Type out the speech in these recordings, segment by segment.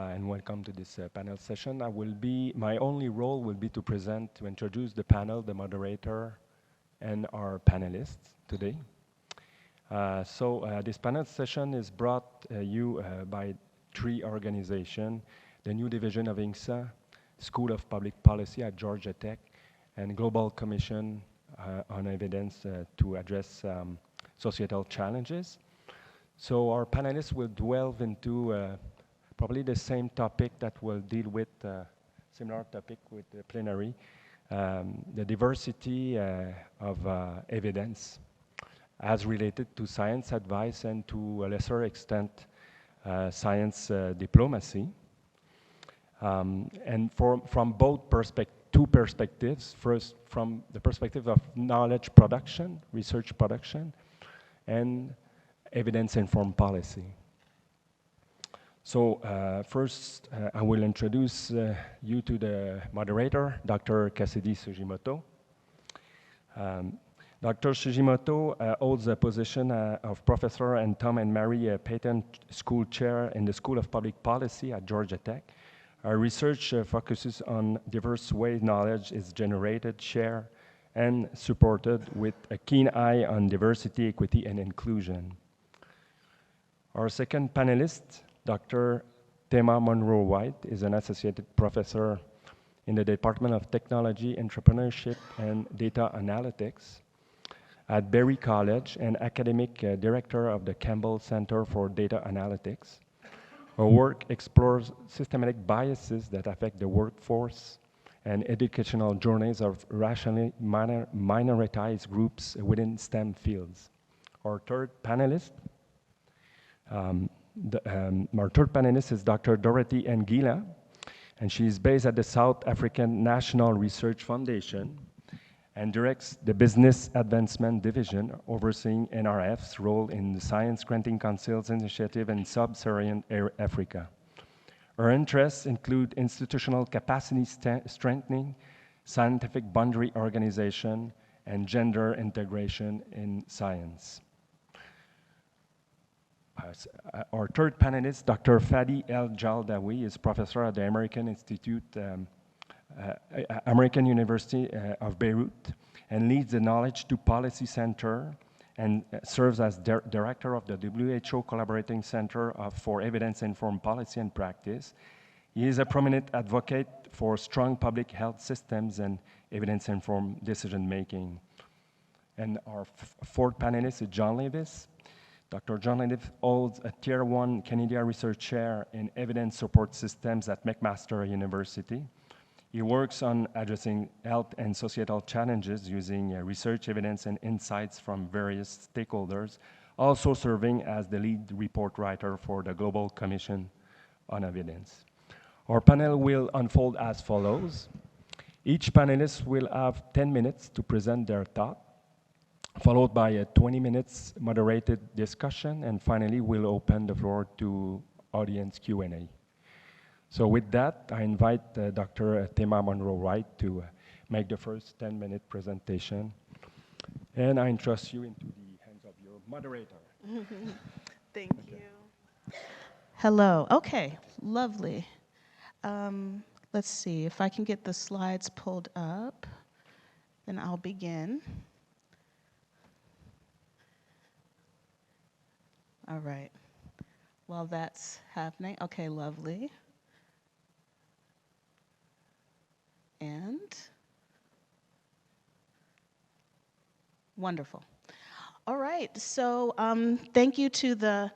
And welcome to this panel session. My only role will be to introduce the panel, the moderator, and our panelists today. This panel session is brought you by three organizations: the new division of INGSA, School of Public Policy at Georgia Tech, and Global Commission on Evidence to address societal challenges. So our panelists will delve into probably the same topic that we'll deal with, similar topic with the plenary, the diversity of evidence as related to science advice and to a lesser extent science diplomacy. And from two perspectives. First, from the perspective of knowledge production, research production, and evidence-informed policy. So first, I will introduce you to the moderator, Dr. Cassidy Sugimoto. Dr. Sugimoto holds a position of Professor and Tom and Mary Payton School Chair in the School of Public Policy at Georgia Tech. Our research focuses on diverse ways knowledge is generated, shared, and supported with a keen eye on diversity, equity, and inclusion. Our second panelist, Dr. Tema Monroe-White, is an associate professor in the Department of Technology, Entrepreneurship, and Data Analytics at Berry College and academic director of the Campbell Center for Data Analytics. Her work explores systematic biases that affect the workforce and educational journeys of racially minoritized groups within STEM fields. Our third panelist is Dr. Dorothy Ngila, and she is based at the South African National Research Foundation and directs the Business Advancement Division, overseeing NRF's role in the Science Granting Council's initiative in Sub-Saharan Africa. Her interests include institutional capacity strengthening, scientific boundary organization, and gender integration in science. Our third panelist, Dr. Fadi El-Jaldawi, is professor at the American University of Beirut and leads the Knowledge to Policy Center and serves as director of the WHO Collaborating Center for Evidence-Informed Policy and Practice. He is a prominent advocate for strong public health systems and evidence-informed decision-making. And our fourth panelist is John Levis. Dr. John Levis holds a Tier 1 Canadian Research Chair in Evidence Support Systems at McMaster University. He works on addressing health and societal challenges using research evidence and insights from various stakeholders, also serving as the lead report writer for the Global Commission on Evidence. Our panel will unfold as follows. Each panelist will have 10 minutes to present their thought, followed by a 20 minutes moderated discussion, and finally we'll open the floor to audience Q&A. So with that, I invite Dr. Tema Monroe-White to make the first 10-minute presentation, and I entrust you into the hands of your moderator. Thank you. Hello. Okay, lovely. Let's see, if I can get the slides pulled up, then I'll begin. All right. While that's happening, okay, lovely. And wonderful. All right, so thank you to the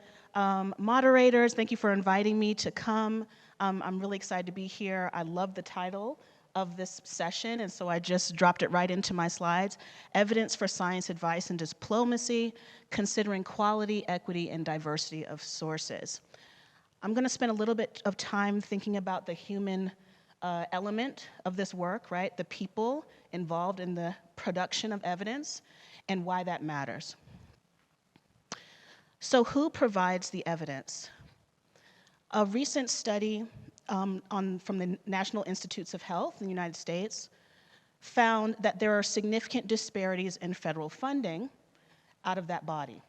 moderators. Thank you for inviting me to come. I'm really excited to be here. I love the title of this session, and so I just dropped it right into my slides. Evidence for Science Advice and Diplomacy, Considering Quality, Equity, and Diversity of Sources. I'm going to spend a little bit of time thinking about the human element of this work, right? The people involved in the production of evidence and why that matters. So who provides the evidence? A recent study from the National Institutes of Health in the United States found that there are significant disparities in federal funding out of that body.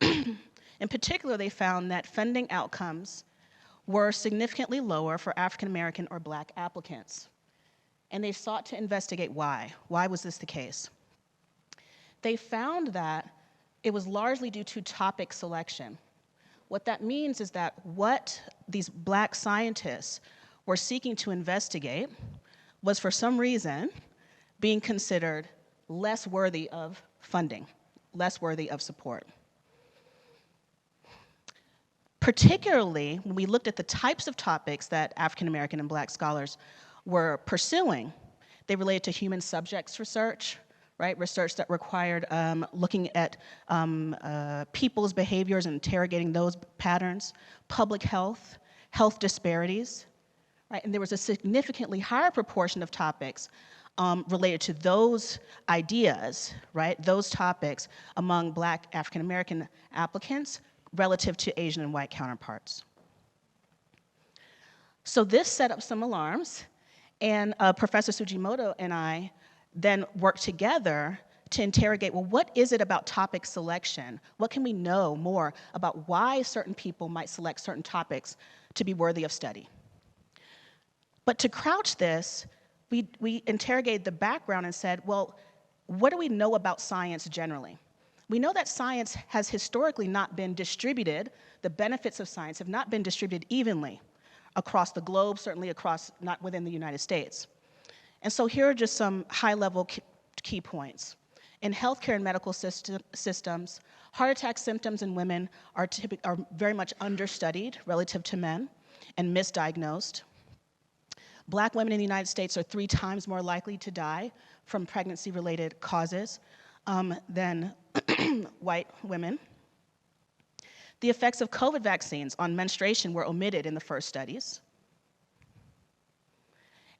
In particular, they found that funding outcomes were significantly lower for African American or Black applicants. And they sought to investigate why. Why was this the case? They found that it was largely due to topic selection. What that means is that what these Black scientists were seeking to investigate was, for some reason, being considered less worthy of funding, less worthy of support. Particularly when we looked at the types of topics that African American and Black scholars were pursuing, they related to human subjects research, right? Research that required looking at people's behaviors and interrogating those patterns, public health, health disparities, right? And there was a significantly higher proportion of topics related to those ideas, right? Those topics among Black African American applicants relative to Asian and white counterparts. So this set up some alarms, and Professor Sujimoto and I then worked together to interrogate, well, what is it about topic selection? What can we know more about why certain people might select certain topics to be worthy of study? But to couch this, we interrogated the background and said, well, what do we know about science generally? We know that science has historically not been distributed, the benefits of science have not been distributed evenly across the globe, certainly across, not within the United States. And so here are just some high-level key points. In healthcare and medical systems, heart attack symptoms in women are very much understudied relative to men and misdiagnosed. Black women in the United States are 3 times more likely to die from pregnancy-related causes than white women. The effects of COVID vaccines on menstruation were omitted in the first studies.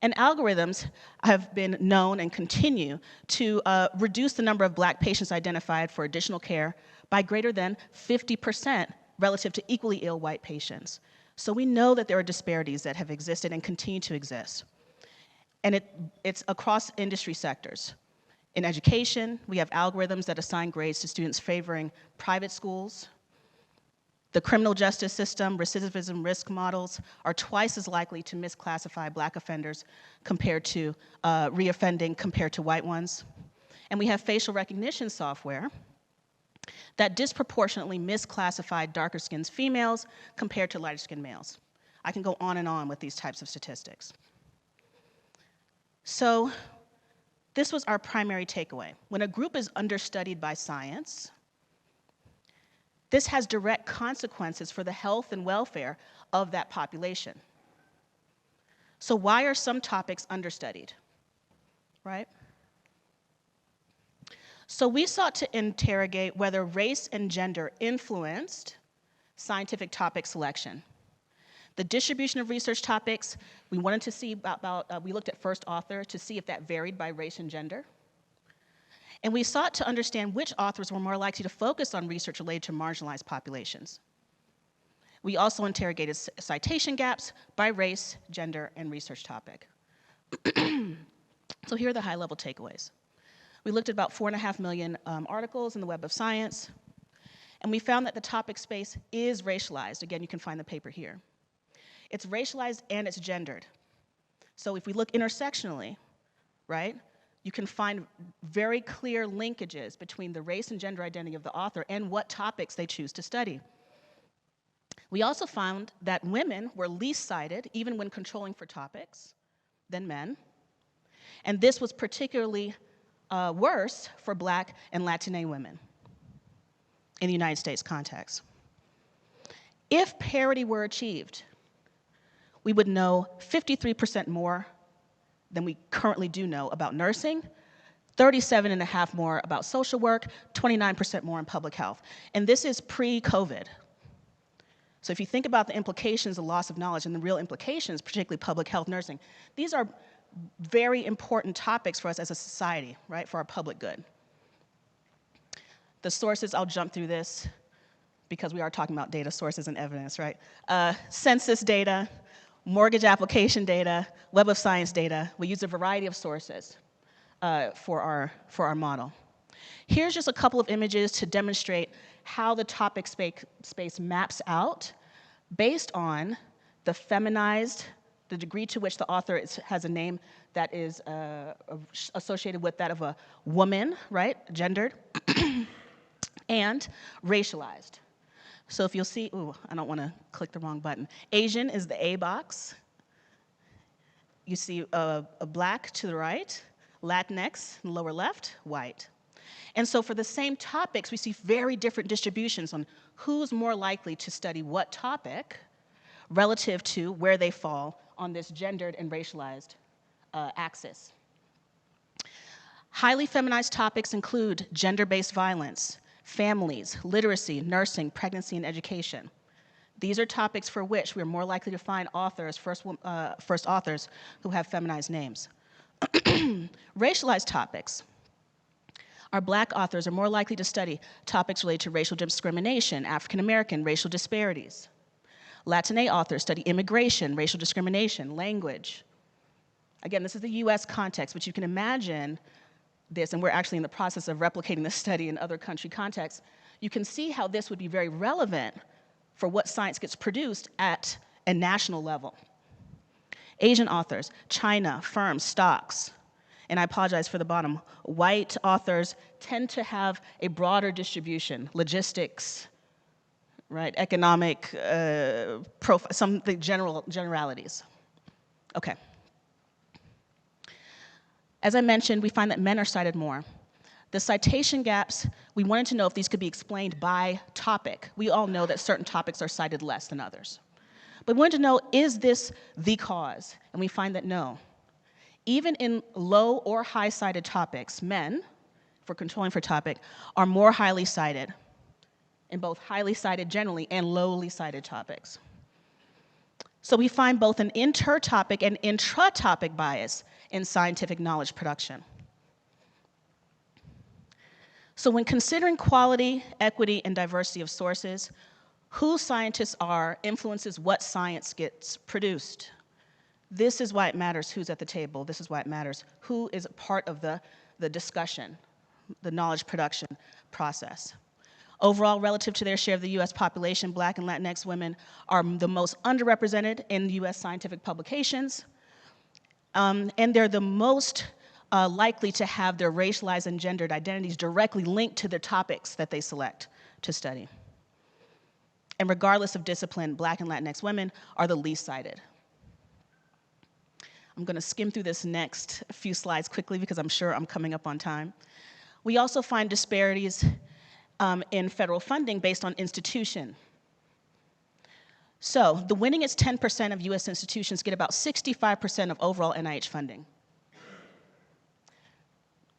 And algorithms have been known and continue to reduce the number of Black patients identified for additional care by greater than 50% relative to equally ill white patients. So we know that there are disparities that have existed and continue to exist. And it's across industry sectors. In education, we have algorithms that assign grades to students favoring private schools. The criminal justice system, recidivism risk models are twice as likely to misclassify Black offenders compared to reoffending compared to white ones. And we have facial recognition software that disproportionately misclassified darker-skinned females compared to lighter-skinned males. I can go on and on with these types of statistics. So this was our primary takeaway. When a group is understudied by science, this has direct consequences for the health and welfare of that population. So why are some topics understudied, right? So we sought to interrogate whether race and gender influenced scientific topic selection. The distribution of research topics, we wanted to see we looked at first author to see if that varied by race and gender. And we sought to understand which authors were more likely to focus on research related to marginalized populations. We also interrogated citation gaps by race, gender, and research topic. So here are the high-level takeaways. We looked at about 4.5 million articles in the Web of Science, and we found that the topic space is racialized. Again, you can find the paper here. It's racialized and it's gendered. So if we look intersectionally, right, you can find very clear linkages between the race and gender identity of the author and what topics they choose to study. We also found that women were least cited, even when controlling for topics, than men. And this was particularly worse for Black and Latina women in the United States context. If parity were achieved, we would know 53% more than we currently do know about nursing, 37.5% more about social work, 29% more in public health. And this is pre-COVID. So if you think about the implications, the loss of knowledge, and the real implications, particularly public health, nursing, these are very important topics for us as a society, right, for our public good. The sources, I'll jump through this because we are talking about data sources and evidence, right? Census data, mortgage application data, Web of Science data. We use a variety of sources for our model. Here's just a couple of images to demonstrate how the topic space maps out based on the feminized, the degree to which the author has a name that is associated with that of a woman, right, gendered, and racialized. So if you'll see, ooh, I don't want to click the wrong button. Asian is the A box. You see a black to the right, Latinx, lower left, white. And so for the same topics, we see very different distributions on who's more likely to study what topic relative to where they fall on this gendered and racialized axis. Highly feminized topics include gender-based violence, families, literacy, nursing, pregnancy, and education. These are topics for which we are more likely to find authors, first authors, who have feminized names. Racialized topics. Our Black authors are more likely to study topics related to racial discrimination, African American, racial disparities. Latine authors study immigration, racial discrimination, language. Again, this is the US context, but you can imagine this, and we're actually in the process of replicating this study in other country contexts. You can see how this would be very relevant for what science gets produced at a national level. Asian authors, China, firms, stocks, and I apologize for the bottom. White authors tend to have a broader distribution, logistics, right, economic, some the generalities. Okay. As I mentioned, we find that men are cited more. The citation gaps, we wanted to know if these could be explained by topic. We all know that certain topics are cited less than others. But we wanted to know, is this the cause? And we find that no. Even in low or high cited topics, men, if we're controlling for topic, are more highly cited in both highly cited generally and lowly cited topics. So we find both an inter-topic and intra-topic bias in scientific knowledge production. So when considering quality, equity, and diversity of sources, who scientists are influences what science gets produced. This is why it matters who's at the table. This is why it matters who is part of the discussion, the knowledge production process. Overall, relative to their share of the US population, Black and Latinx women are the most underrepresented in US scientific publications, and they're the most likely to have their racialized and gendered identities directly linked to the topics that they select to study. And regardless of discipline, Black and Latinx women are the least cited. I'm going to skim through this next few slides quickly because I'm sure I'm coming up on time. We also find disparities in federal funding based on institution. So the winningest 10% of US institutions get about 65% of overall NIH funding.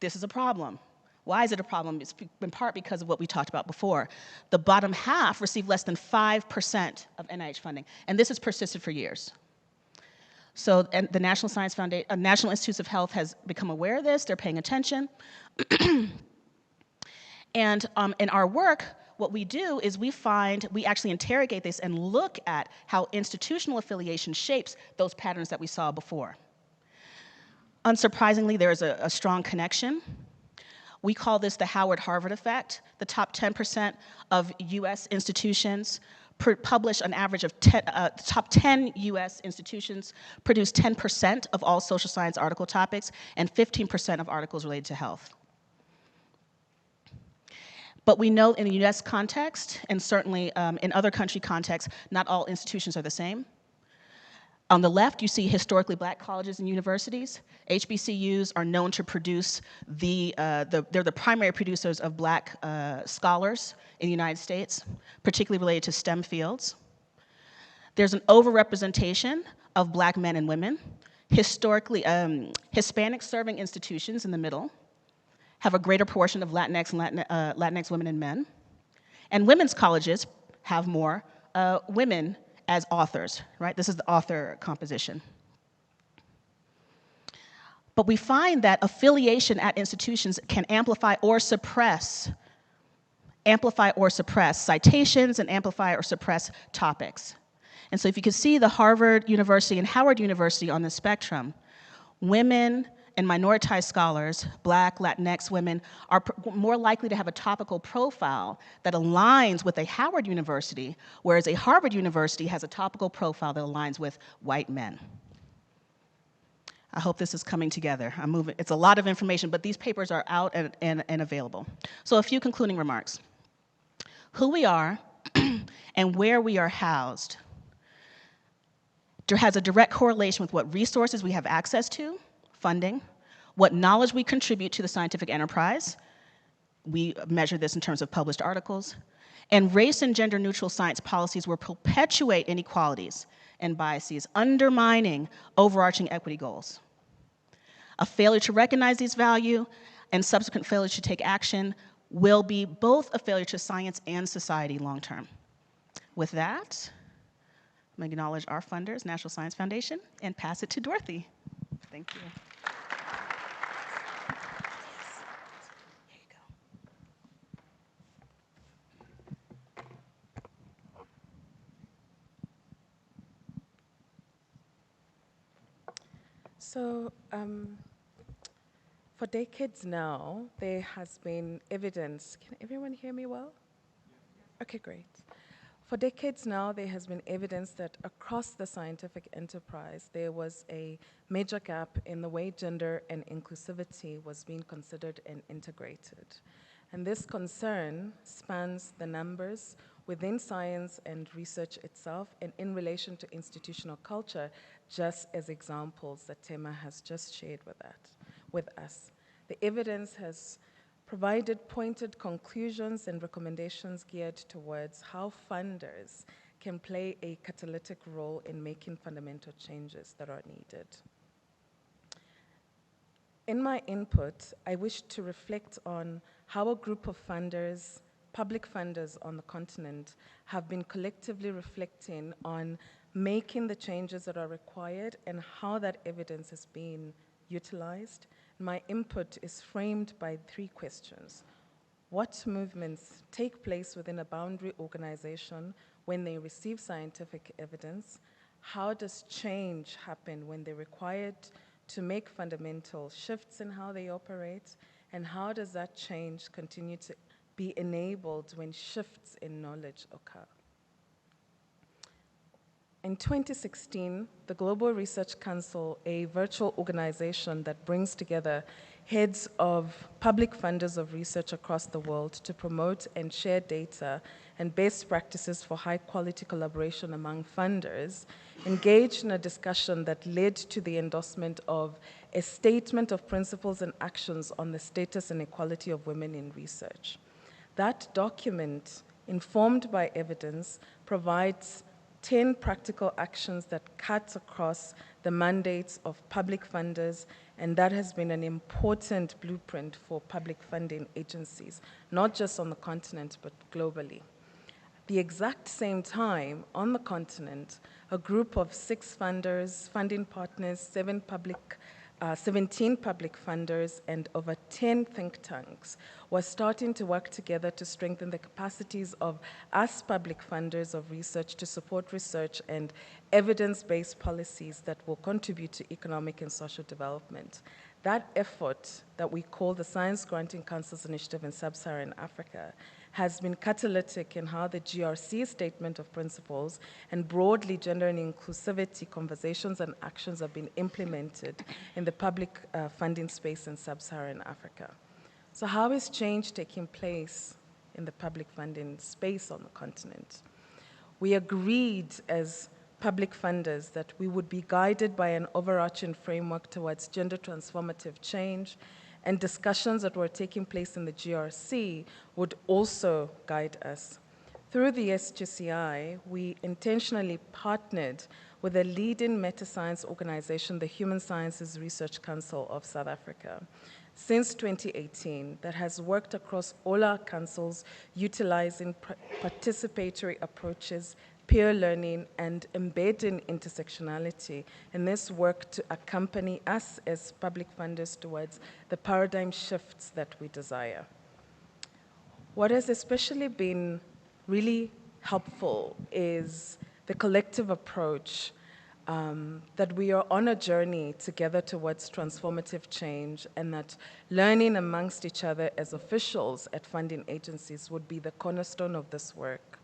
This is a problem. Why is it a problem? It's in part because of what we talked about before. The bottom half receive less than 5% of NIH funding, and this has persisted for years. So and the National Science Foundation, National Institutes of Health has become aware of this, they're paying attention. And in our work, what we do is we actually interrogate this and look at how institutional affiliation shapes those patterns that we saw before. Unsurprisingly, there is a strong connection. We call this the Howard-Harvard effect. The top 10% of US institutions publish an average of top 10 US institutions produce 10% of all social science article topics and 15% of articles related to health. But we know in the US context, and certainly in other country contexts, not all institutions are the same. On the left, you see historically Black colleges and universities. HBCUs are known to produce they're the primary producers of Black scholars in the United States, particularly related to STEM fields. There's an overrepresentation of Black men and women. Historically, Hispanic serving institutions in the middle have a greater portion of Latinx women and men. And women's colleges have more women as authors, right? This is the author composition. But we find that affiliation at institutions can amplify or suppress citations and amplify or suppress topics. And so if you can see the Harvard University and Howard University on the spectrum, women and minoritized scholars, Black, Latinx women, are more likely to have a topical profile that aligns with a Howard University, whereas a Harvard University has a topical profile that aligns with white men. I hope this is coming together. I'm moving. It's a lot of information, but these papers are out and available. So a few concluding remarks. Who we are and where we are housed has a direct correlation with what resources we have access to, funding, what knowledge we contribute to the scientific enterprise. We measure this in terms of published articles. And race and gender neutral science policies will perpetuate inequalities and biases, undermining overarching equity goals. A failure to recognize these values and subsequent failure to take action will be both a failure to science and society long term. With that, I'm going to acknowledge our funders, National Science Foundation, and pass it to Dorothy. Thank you. Here you go. So, for decades now, there has been evidence. Can everyone hear me well? Okay, great. For decades now, there has been evidence that across the scientific enterprise, there was a major gap in the way gender and inclusivity was being considered and integrated. And this concern spans the numbers within science and research itself and in relation to institutional culture, just as examples that Tema has just shared with us. The evidence has provided pointed conclusions and recommendations geared towards how funders can play a catalytic role in making fundamental changes that are needed. In my input, I wish to reflect on how a group of funders, public funders on the continent, have been collectively reflecting on making the changes that are required and how that evidence has been utilized. My input is framed by three questions. What movements take place within a boundary organization when they receive scientific evidence? How does change happen when they're required to make fundamental shifts in how they operate? And how does that change continue to be enabled when shifts in knowledge occur? In 2016, the Global Research Council, a virtual organization that brings together heads of public funders of research across the world to promote and share data and best practices for high-quality collaboration among funders, engaged in a discussion that led to the endorsement of a statement of principles and actions on the status and equality of women in research. That document, informed by evidence, provides 10 practical actions that cut across the mandates of public funders, and that has been an important blueprint for public funding agencies, not just on the continent, but globally. At the exact same time, on the continent, a group of 6 funders, funding partners, 17 public funders, and over 10 think tanks were starting to work together to strengthen the capacities of us public funders of research to support research and evidence-based policies that will contribute to economic and social development. That effort that we call the Science Granting Council's Initiative in Sub-Saharan Africa has been catalytic in how the GRC statement of principles and broadly gender and inclusivity conversations and actions have been implemented in the public funding space in Sub-Saharan Africa. So how is change taking place in the public funding space on the continent? We agreed as public funders that we would be guided by an overarching framework towards gender transformative change, and discussions that were taking place in the GRC would also guide us. Through the SGCI, we intentionally partnered with a leading meta-science organization, the Human Sciences Research Council of South Africa, since 2018, that has worked across all our councils, utilizing participatory approaches, peer learning, and embedding intersectionality, and this work to accompany us as public funders towards the paradigm shifts that we desire. What has especially been really helpful is the collective approach that we are on a journey together towards transformative change, and that learning amongst each other as officials at funding agencies would be the cornerstone of this work.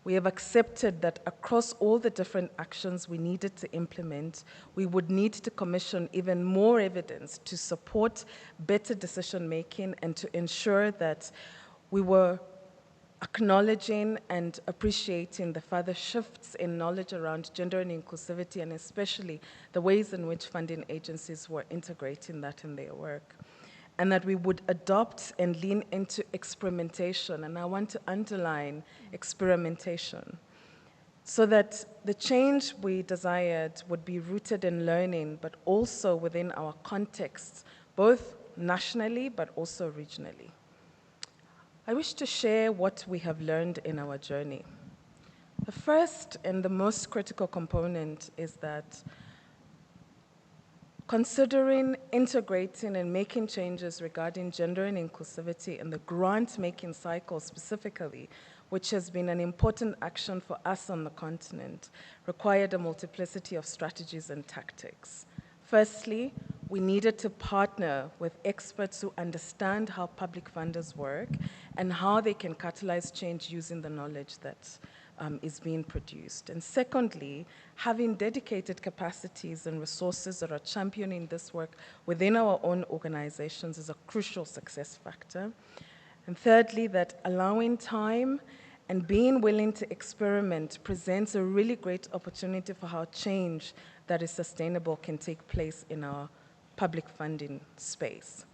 We have accepted that across all the different actions we needed to implement, we would need to commission even more evidence to support better decision-making and to ensure that we were acknowledging and appreciating the further shifts in knowledge around gender and inclusivity, and especially the ways in which funding agencies were integrating that in their work. And that we would adopt and lean into experimentation, and I want to underline experimentation, so that the change we desired would be rooted in learning, but also within our contexts, both nationally but also regionally. I wish to share what we have learned in our journey. The first and the most critical component is that considering, integrating, and making changes regarding gender and inclusivity in the grant-making cycle specifically, which has been an important action for us on the continent, required a multiplicity of strategies and tactics. Firstly, we needed to partner with experts who understand how public funders work and how they can catalyze change using the knowledge that is being produced. And secondly, having dedicated capacities and resources that are championing this work within our own organizations is a crucial success factor. And thirdly, that allowing time and being willing to experiment presents a really great opportunity for how change that is sustainable can take place in our public funding space.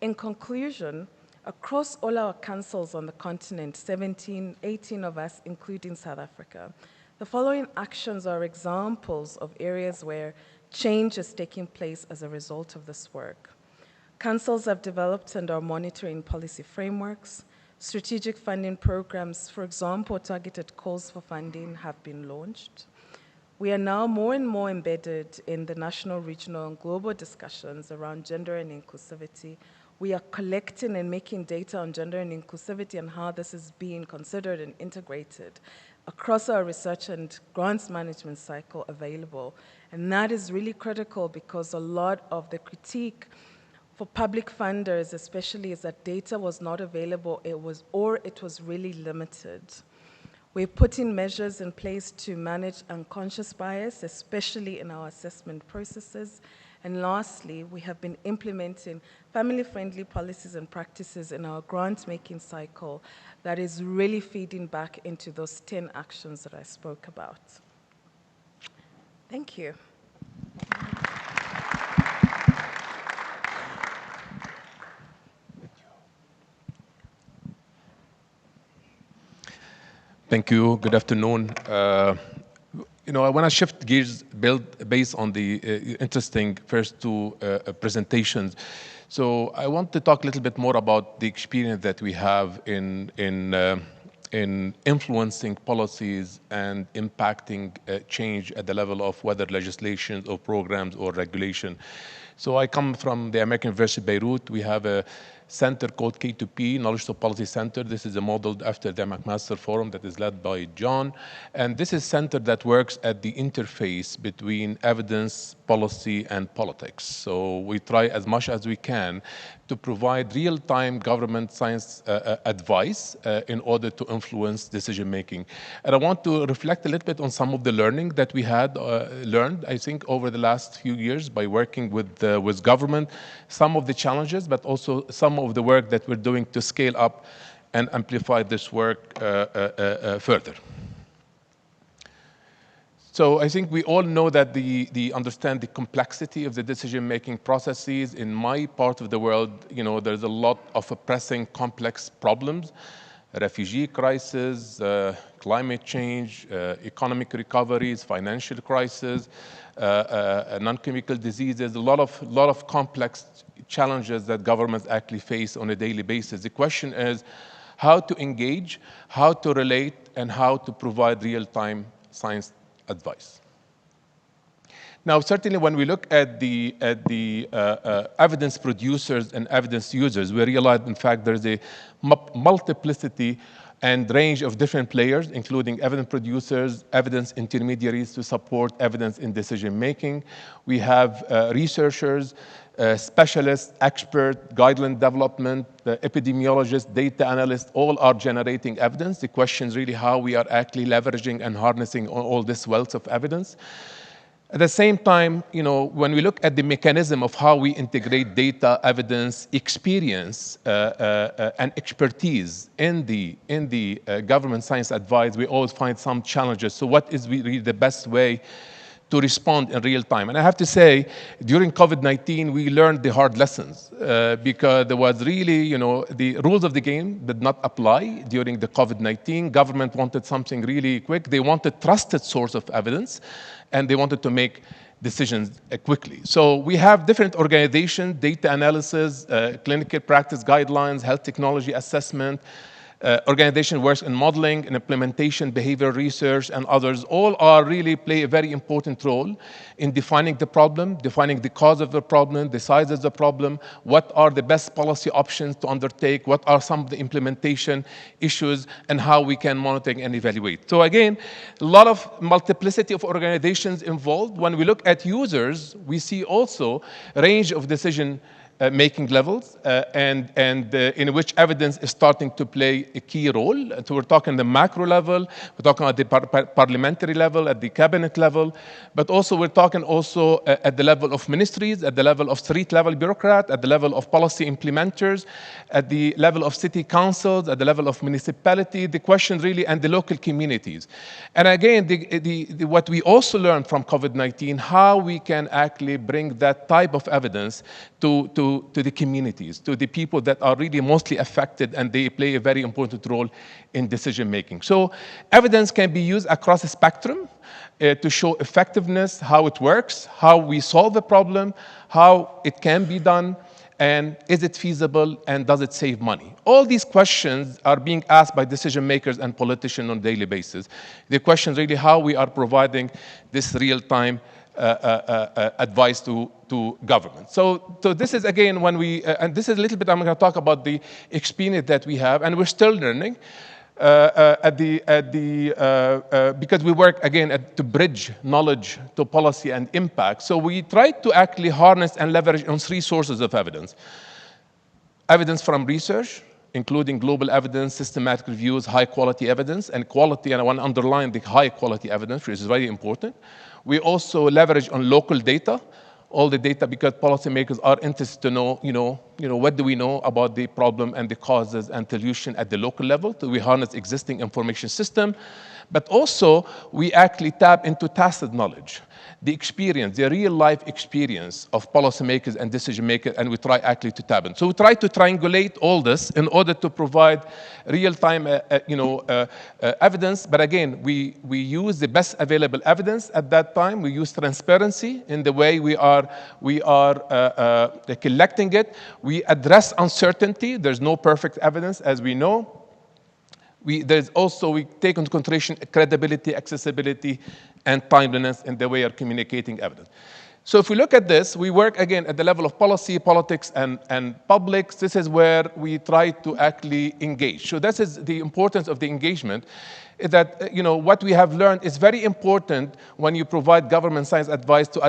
In conclusion, across all our councils on the continent, 18 of us, including South Africa, the following actions are examples of areas where change is taking place as a result of this work. Councils have developed and are monitoring policy frameworks. Strategic funding programs, for example, targeted calls for funding, have been launched. We are now more and more embedded in the national, regional, and global discussions around gender and inclusivity. We are collecting and making data on gender and inclusivity and how this is being considered and integrated across our research and grants management cycle available. And that is really critical because a lot of the critique for public funders especially is that data was not available, it was really limited. We're putting measures in place to manage unconscious bias, especially in our assessment processes. And lastly, we have been implementing family-friendly policies and practices in our grant-making cycle that is really feeding back into those 10 actions that I spoke about. Thank you. Thank you. Good afternoon. I want to shift gears based on the interesting first two presentations. So I want to talk a little bit more about the experience that we have in influencing policies and impacting change at the level of whether legislation or programs or regulation. So I come from the American University of Beirut. We have a center called K2P, Knowledge to Policy Center. This is modeled after the McMaster Forum that is led by John. And this is a center that works at the interface between evidence, policy, and politics. So we try as much as we can to provide real-time government science advice in order to influence decision-making. And I want to reflect a little bit on some of the learning that we had learned, I think, over the last few years by working with government, some of the challenges, but also some of the work that we're doing to scale up and amplify this work further. So I think we all know that understand the complexity of the decision-making processes. In my part of the world, there's a lot of pressing complex problems, refugee crisis, climate change, economic recoveries, financial crisis, non-chemical diseases, a lot of complex challenges that governments actually face on a daily basis. The question is how to engage, how to relate, and how to provide real-time science advice. Now, certainly when we look at the evidence producers and evidence users, we realize, in fact, there's a multiplicity and range of different players, including evidence producers, evidence intermediaries to support evidence in decision making. We have researchers, specialists, experts, guideline development, epidemiologists, data analysts, all are generating evidence. The question is really how we are actually leveraging and harnessing all this wealth of evidence. At the same time, when we look at the mechanism of how we integrate data, evidence, experience, and expertise in the government science advice, we always find some challenges. So what is really the best way to respond in real time? And I have to say, during COVID-19, we learned the hard lessons because there was really, the rules of the game did not apply during the COVID-19. Government wanted something really quick. They wanted trusted source of evidence, and they wanted to make decisions quickly. So we have different organizations, data analysis, clinical practice guidelines, health technology assessment, organization works in modeling and implementation, behavioral research, and others. All are really play a very important role in defining the problem, defining the cause of the problem, the size of the problem, what are the best policy options to undertake, what are some of the implementation issues, and how we can monitor and evaluate. So again, a lot of multiplicity of organizations involved. When we look at users, we see also a range of decision making levels and in which evidence is starting to play a key role. So we're talking the macro level, we're talking at the parliamentary level, at the cabinet level, but also we're talking also at the level of ministries, at the level of street level bureaucrat, at the level of policy implementers, at the level of city councils, at the level of municipality, the question really, and the local communities. And again, what we also learned from COVID-19, how we can actually bring that type of evidence to the communities, to the people that are really mostly affected, and they play a very important role in decision making. So evidence can be used across a spectrum to show effectiveness, how it works, how we solve the problem, how it can be done, and is it feasible, and does it save money? All these questions are being asked by decision makers and politicians on a daily basis. The question is really how we are providing this real-time advice to government. So this is again when we, and this is a little bit, I'm going to talk about the experience that we have, and we're still learning because we work again to bridge knowledge to policy and impact. So we try to actually harness and leverage on three sources of evidence. Evidence from research, including global evidence, systematic reviews, high quality evidence, and quality, and I want to underline the high quality evidence, which is very important. We also leverage on local data, all the data, because policymakers are interested to know, what do we know about the problem and the causes and solution at the local level. So we harness existing information system, but also we actually tap into tacit knowledge, the experience, the real life experience of policymakers and decision makers, and we try actually to tap in. So we try to triangulate all this in order to provide real-time, evidence. But again, we use the best available evidence at that time. We use transparency in the way we are collecting it. We address uncertainty. There's no perfect evidence, as we know. We take into consideration credibility, accessibility, and timeliness in the way of communicating evidence. So if we look at this, we work again at the level of policy, politics, and publics. This is where we try to actually engage. So this is the importance of the engagement, is that what we have learned is very important when you provide government science advice to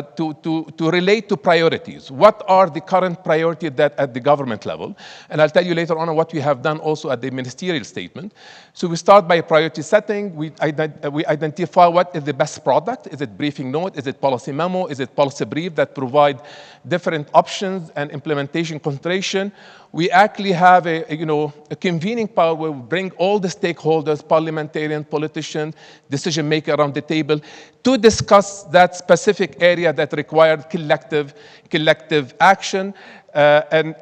relate to priorities. What are the current priorities that at the government level? And I'll tell you later on what we have done also at the ministerial statement. So we start by priority setting. We identify what is the best product. Is it briefing note? Is it policy memo? Is it policy brief that provide different options and implementation consideration? We actually have a convening power where we bring all the stakeholders, parliamentarians, politicians, decision makers around the table to discuss that specific area that required collective action. Again,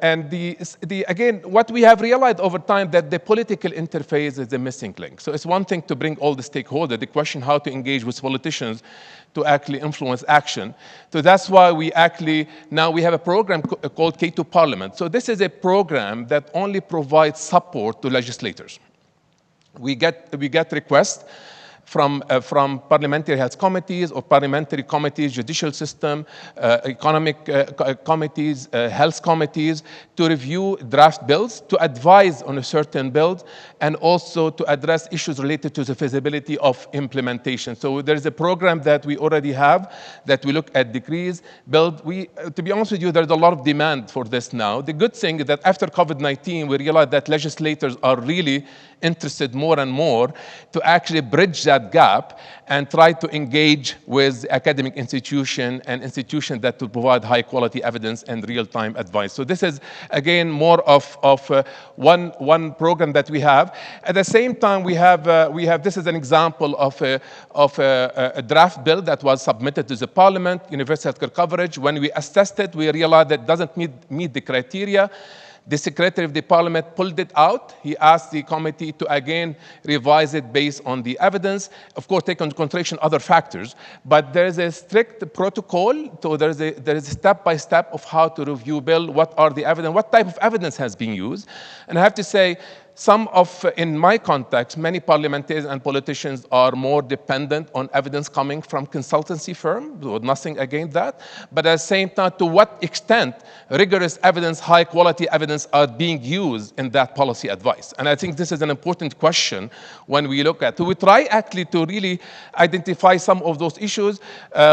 what we have realized over time that the political interface is the missing link. So it's one thing to bring all the stakeholders, the question how to engage with politicians to actually influence action. So that's why we actually, now we have a program called K2 Parliament. So this is a program that only provides support to legislators. We get requests from parliamentary health committees or parliamentary committees, judicial system, economic committees, health committees, to review draft bills, to advise on a certain bill, and also to address issues related to the feasibility of implementation. So there is a program that we already have that we look at decrees, build. To be honest with you, there's a lot of demand for this now. The good thing is that after COVID-19, we realized that legislators are really interested more and more to actually bridge that gap and try to engage with academic institution and institutions that to provide high quality evidence and real-time advice. So this is, again, more of one program that we have. At the same time, we have this is an example of a draft bill that was submitted to the Parliament, universal healthcare coverage. When we assessed it, we realized that it doesn't meet the criteria. The Secretary of the Parliament pulled it out. He asked the committee to again revise it based on the evidence. Of course, take into consideration other factors, but there is a strict protocol. So there is a step-by-step of how to review bill, what are the evidence, what type of evidence has been used. And I have to say, in my context, many parliamentarians and politicians are more dependent on evidence coming from consultancy firms, nothing against that. But at the same time, to what extent rigorous evidence, high quality evidence are being used in that policy advice? And I think this is an important question when we look at. So we try actually to really identify some of those issues.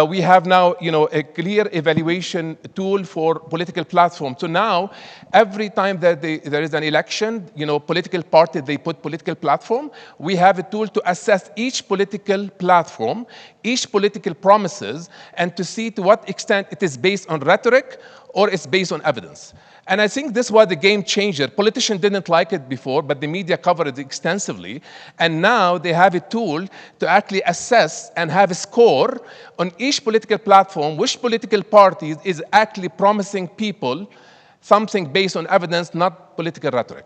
We have now, a clear evaluation tool for political platforms. So now, every time that there is an election, political party, they put political platform. We have a tool to assess each political platform, each political promises, and to see to what extent it is based on rhetoric or it's based on evidence. And I think this was the game changer. Politicians didn't like it before, but the media covered it extensively. And now they have a tool to actually assess and have a score on each political platform, which political party is actually promising people something based on evidence, not political rhetoric.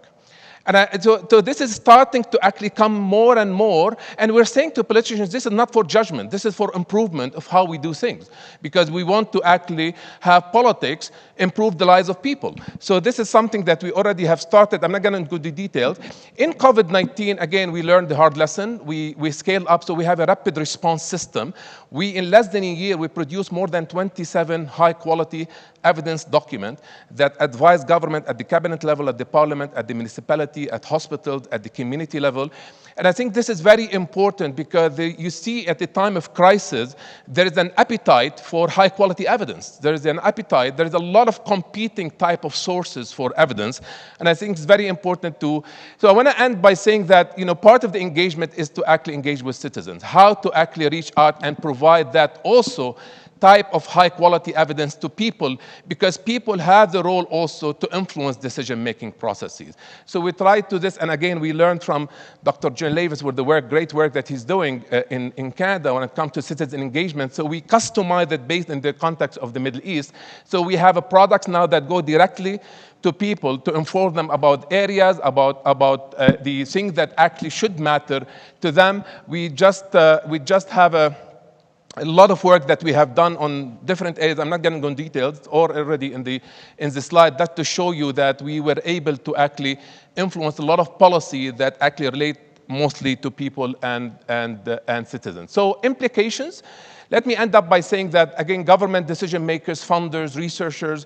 And so this is starting to actually come more and more, and we're saying to politicians, this is not for judgment, this is for improvement of how we do things, because we want to actually have politics improve the lives of people. So this is something that we already have started. I'm not going to go into details. In COVID-19, again, we learned the hard lesson. We scaled up, so we have a rapid response system. In less than a year, we produced more than 27 high-quality evidence documents that advise government at the cabinet level, at the parliament, at the municipality, at hospitals, at the community level. And I think this is very important because you see at the time of crisis, there is an appetite for high-quality evidence. There is an appetite. There is a lot of competing type of sources for evidence. And I think it's very important to... So I want to end by saying that, part of the engagement is to actually engage with citizens, how to actually reach out and provide that also type of high-quality evidence to people, because people have the role also to influence decision-making processes. So we try to this, and again, we learned from Dr. John Lavis with the great work that he's doing in Canada when it comes to citizen engagement. So we customize it based in the context of the Middle East. So we have a products now that go directly to people to inform them about areas, about the things that actually should matter to them. We just have a lot of work that we have done on different areas. I'm not going to go into details, or already in the slide, that to show you that we were able to actually influence a lot of policy that actually relate mostly to people and citizens. So implications. Let me end up by saying that, again, government decision makers, funders, researchers,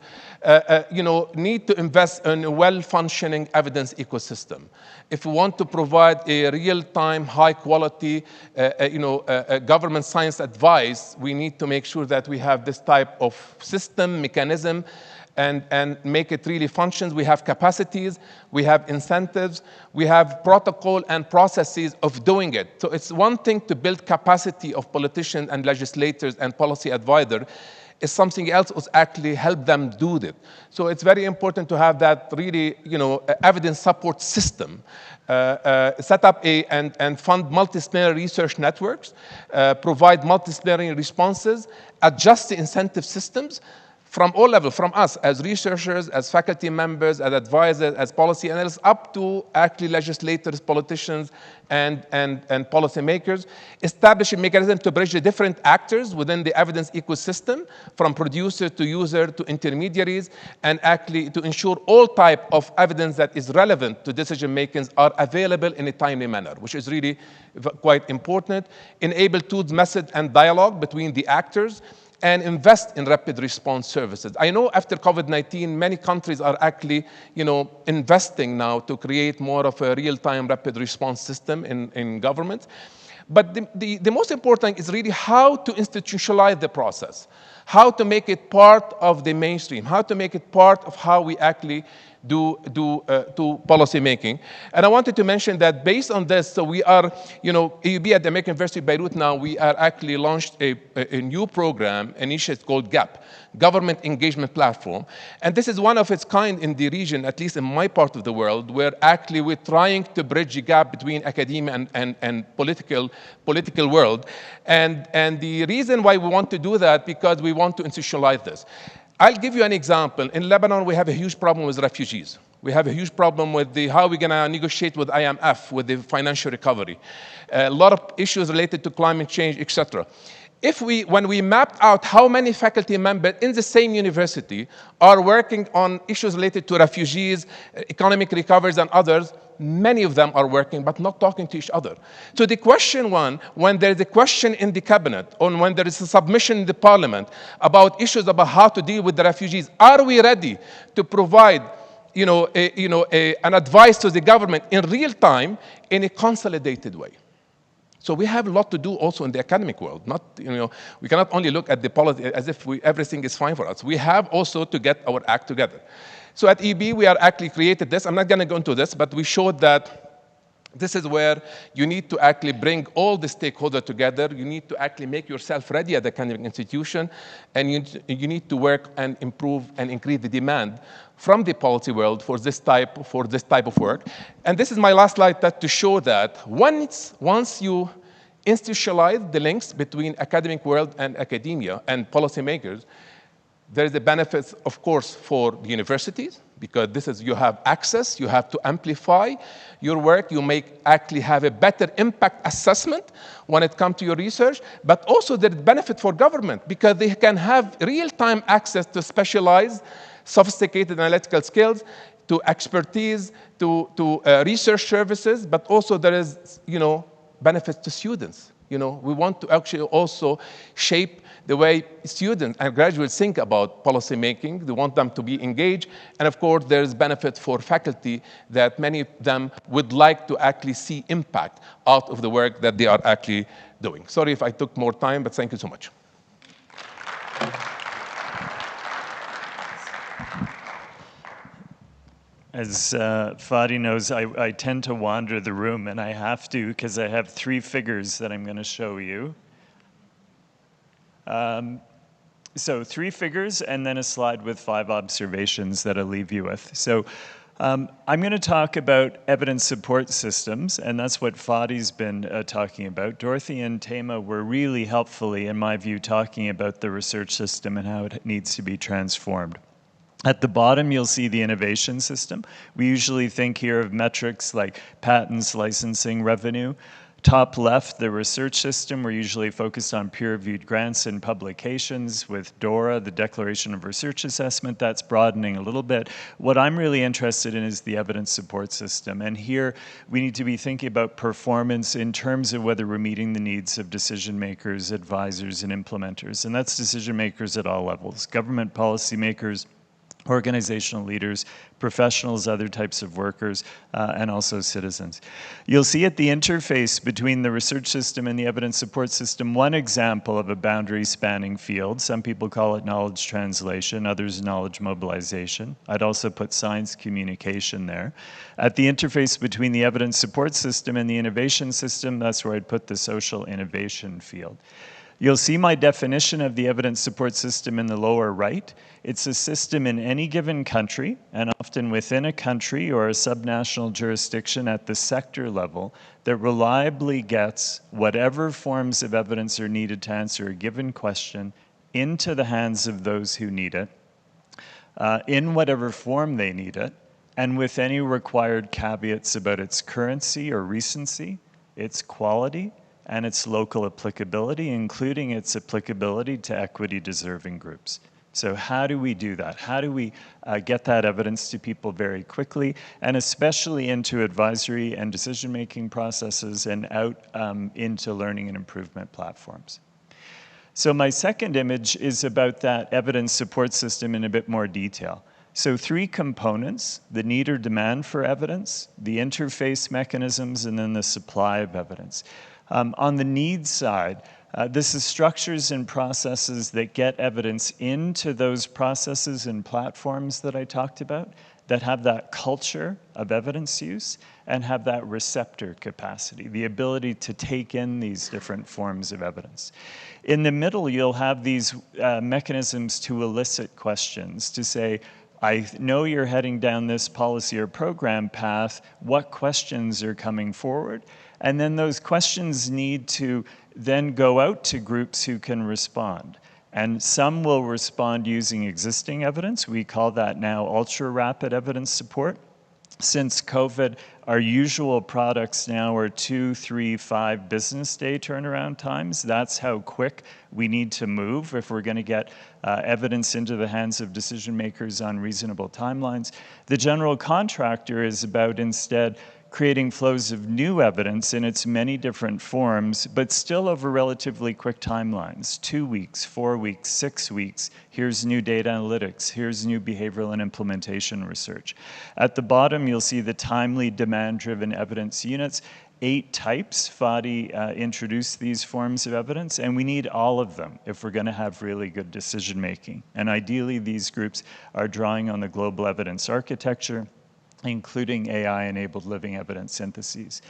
need to invest in a well-functioning evidence ecosystem. If we want to provide a real-time, high-quality, government science advice, we need to make sure that we have this type of system, mechanism, and make it really functions. We have capacities, we have incentives, we have protocol and processes of doing it. So it's one thing to build capacity of politicians and legislators and policy advisors. It's something else is actually help them do it. So it's very important to have that really, evidence support system. Set up and fund multidisciplinary research networks, provide multidisciplinary responses, adjust the incentive systems, from all levels, from us as researchers, as faculty members, as advisors, as policy analysts, up to actually legislators, politicians, and policymakers, establish a mechanism to bridge the different actors within the evidence ecosystem, from producer to user to intermediaries, and actually to ensure all type of evidence that is relevant to decision makings are available in a timely manner, which is really quite important. Enable tools, method, and dialogue between the actors, and invest in rapid response services. I know after COVID-19, many countries are actually, investing now to create more of a real-time rapid response system in government. But the most important is really how to institutionalize the process, how to make it part of the mainstream, how to make it part of how we actually do policy making. And I wanted to mention that based on this, so we are, AUB at the American University of Beirut now, we are actually launched a new program, initiative called GAP, Government Engagement Platform. And this is one of its kind in the region, at least in my part of the world, where actually we're trying to bridge the gap between academia and political world. And the reason why we want to do that, because we want to institutionalize this. I'll give you an example. In Lebanon, we have a huge problem with refugees. We have a huge problem with how we're going to negotiate with IMF, with the financial recovery. A lot of issues related to climate change, etc. When we mapped out how many faculty members in the same university are working on issues related to refugees, economic recoveries, and others, many of them are working but not talking to each other. So the question when there is a question in the cabinet, or when there is a submission in the parliament about issues about how to deal with the refugees, are we ready to provide an advice to the government in real time in a consolidated way? So we have a lot to do also in the academic world. We cannot only look at the policy as if everything is fine for us. We have also to get our act together. So at EB, we are actually created this. I'm not going to go into this, but we showed that this is where you need to actually bring all the stakeholders together. You need to actually make yourself ready at the academic institution, and you need to work and improve and increase the demand from the policy world for this type of work. And this is my last slide to show that once you institutionalize the links between academic world and academia and policymakers, there is a benefit, of course, for the universities, because you have access, you have to amplify your work, you actually have a better impact assessment when it comes to your research, but also there is benefit for government, because they can have real-time access to specialized, sophisticated analytical skills, to expertise, to research services, but also there is, benefits to students. We want to actually also shape the way students and graduates think about policy making. We want them to be engaged. And of course, there is benefit for faculty that many of them would like to actually see impact out of the work that they are actually doing. Sorry if I took more time, but thank you so much. As Fadi knows, I tend to wander the room, and I have to because I have 3 figures that I'm going to show you. So 3 figures and then a slide with 5 observations that I'll leave you with. So I'm going to talk about evidence support systems, and that's what Fadi's been talking about. Dorothy and Tema were really helpfully, in my view, talking about the research system and how it needs to be transformed. At the bottom, you'll see the innovation system. We usually think here of metrics like patents, licensing, revenue. Top left, the research system. We're usually focused on peer-reviewed grants and publications. With DORA, the Declaration of Research Assessment, that's broadening a little bit. What I'm really interested in is the evidence support system. And here, we need to be thinking about performance in terms of whether we're meeting the needs of decision makers, advisors, and implementers. And that's decision makers at all levels: government policymakers, organizational leaders, professionals, other types of workers, and also citizens. You'll see at the interface between the research system and the evidence support system one example of a boundary spanning field. Some people call it knowledge translation, others knowledge mobilization. I'd also put science communication there. At the interface between the evidence support system and the innovation system, that's where I'd put the social innovation field. You'll see my definition of the evidence support system in the lower right. It's a system in any given country, and often within a country or a subnational jurisdiction at the sector level, that reliably gets whatever forms of evidence are needed to answer a given question into the hands of those who need it, in whatever form they need it, and with any required caveats about its currency or recency, its quality, and its local applicability, including its applicability to equity-deserving groups. So how do we do that? How do we get that evidence to people very quickly, and especially into advisory and decision-making processes and out into learning and improvement platforms? So my second image is about that evidence support system in a bit more detail. So 3 components: the need or demand for evidence, the interface mechanisms, and then the supply of evidence. On the needs side, this is structures and processes that get evidence into those processes and platforms that I talked about, that have that culture of evidence use and have that receptor capacity, the ability to take in these different forms of evidence. In the middle, you'll have these mechanisms to elicit questions, to say, I know you're heading down this policy or program path, what questions are coming forward? And then those questions need to then go out to groups who can respond. And some will respond using existing evidence. We call that now ultra-rapid evidence support. Since COVID, our usual products now are 2, 3, 5 business day turnaround times. That's how quick we need to move if we're going to get evidence into the hands of decision makers on reasonable timelines. The general contractor is about instead creating flows of new evidence in its many different forms, but still over relatively quick timelines, 2 weeks, 4 weeks, 6 weeks. Here's new data analytics. Here's new behavioral and implementation research. At the bottom, you'll see the timely demand-driven evidence units. 8 types. Fadi introduced these forms of evidence, and we need all of them if we're going to have really good decision-making. And ideally, these groups are drawing on the global evidence architecture, including AI-enabled living evidence syntheses.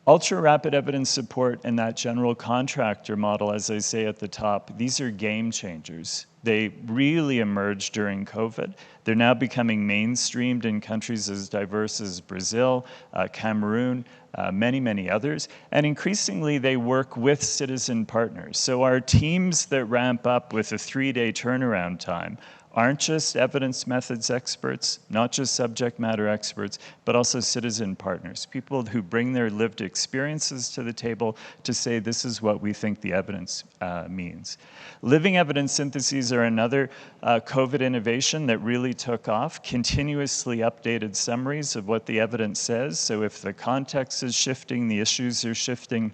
Ultra-rapid evidence support and that general contractor model, as I say at the top, these are game changers. They really emerged during COVID. They're now becoming mainstreamed in countries as diverse as Brazil, Cameroon, many, many others. And increasingly, they work with citizen partners. So our teams that ramp up with a 3-day turnaround time aren't just evidence methods experts, not just subject matter experts, but also citizen partners, people who bring their lived experiences to the table to say this is what we think the evidence means. Living evidence syntheses are another COVID innovation that really took off, continuously updated summaries of what the evidence says. So if the context is shifting, the issues are shifting,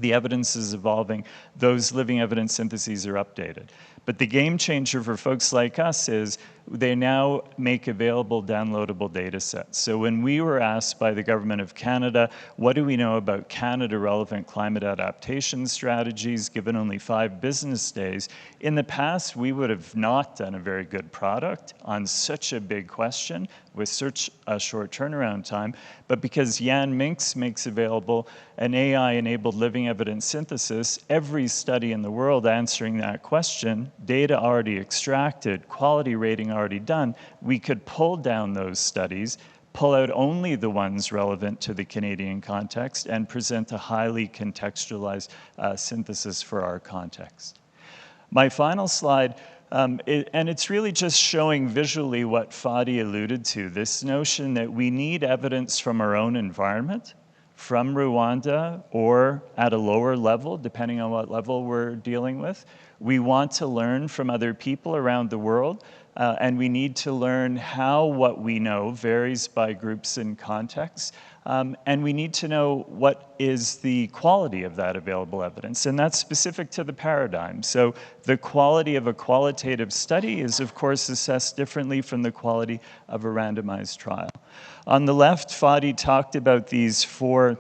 the evidence is evolving, those living evidence syntheses are updated. But the game changer for folks like us is they now make available downloadable data sets. So when we were asked by the Government of Canada, what do we know about Canada-relevant climate adaptation strategies, given only 5 business days, in the past, we would have not done a very good product on such a big question with such a short turnaround time. But because Jan Minks makes available an AI-enabled living evidence synthesis, every study in the world answering that question, data already extracted, quality rating already done, we could pull down those studies, pull out only the ones relevant to the Canadian context, and present a highly contextualized synthesis for our context. My final slide, and it's really just showing visually what Fadi alluded to, this notion that we need evidence from our own environment, from Rwanda, or at a lower level, depending on what level we're dealing with. We want to learn from other people around the world, and we need to learn how what we know varies by groups and contexts. And we need to know what is the quality of that available evidence, and that's specific to the paradigm. So the quality of a qualitative study is, of course, assessed differently from the quality of a randomized trial. On the left, Fadi talked about these 4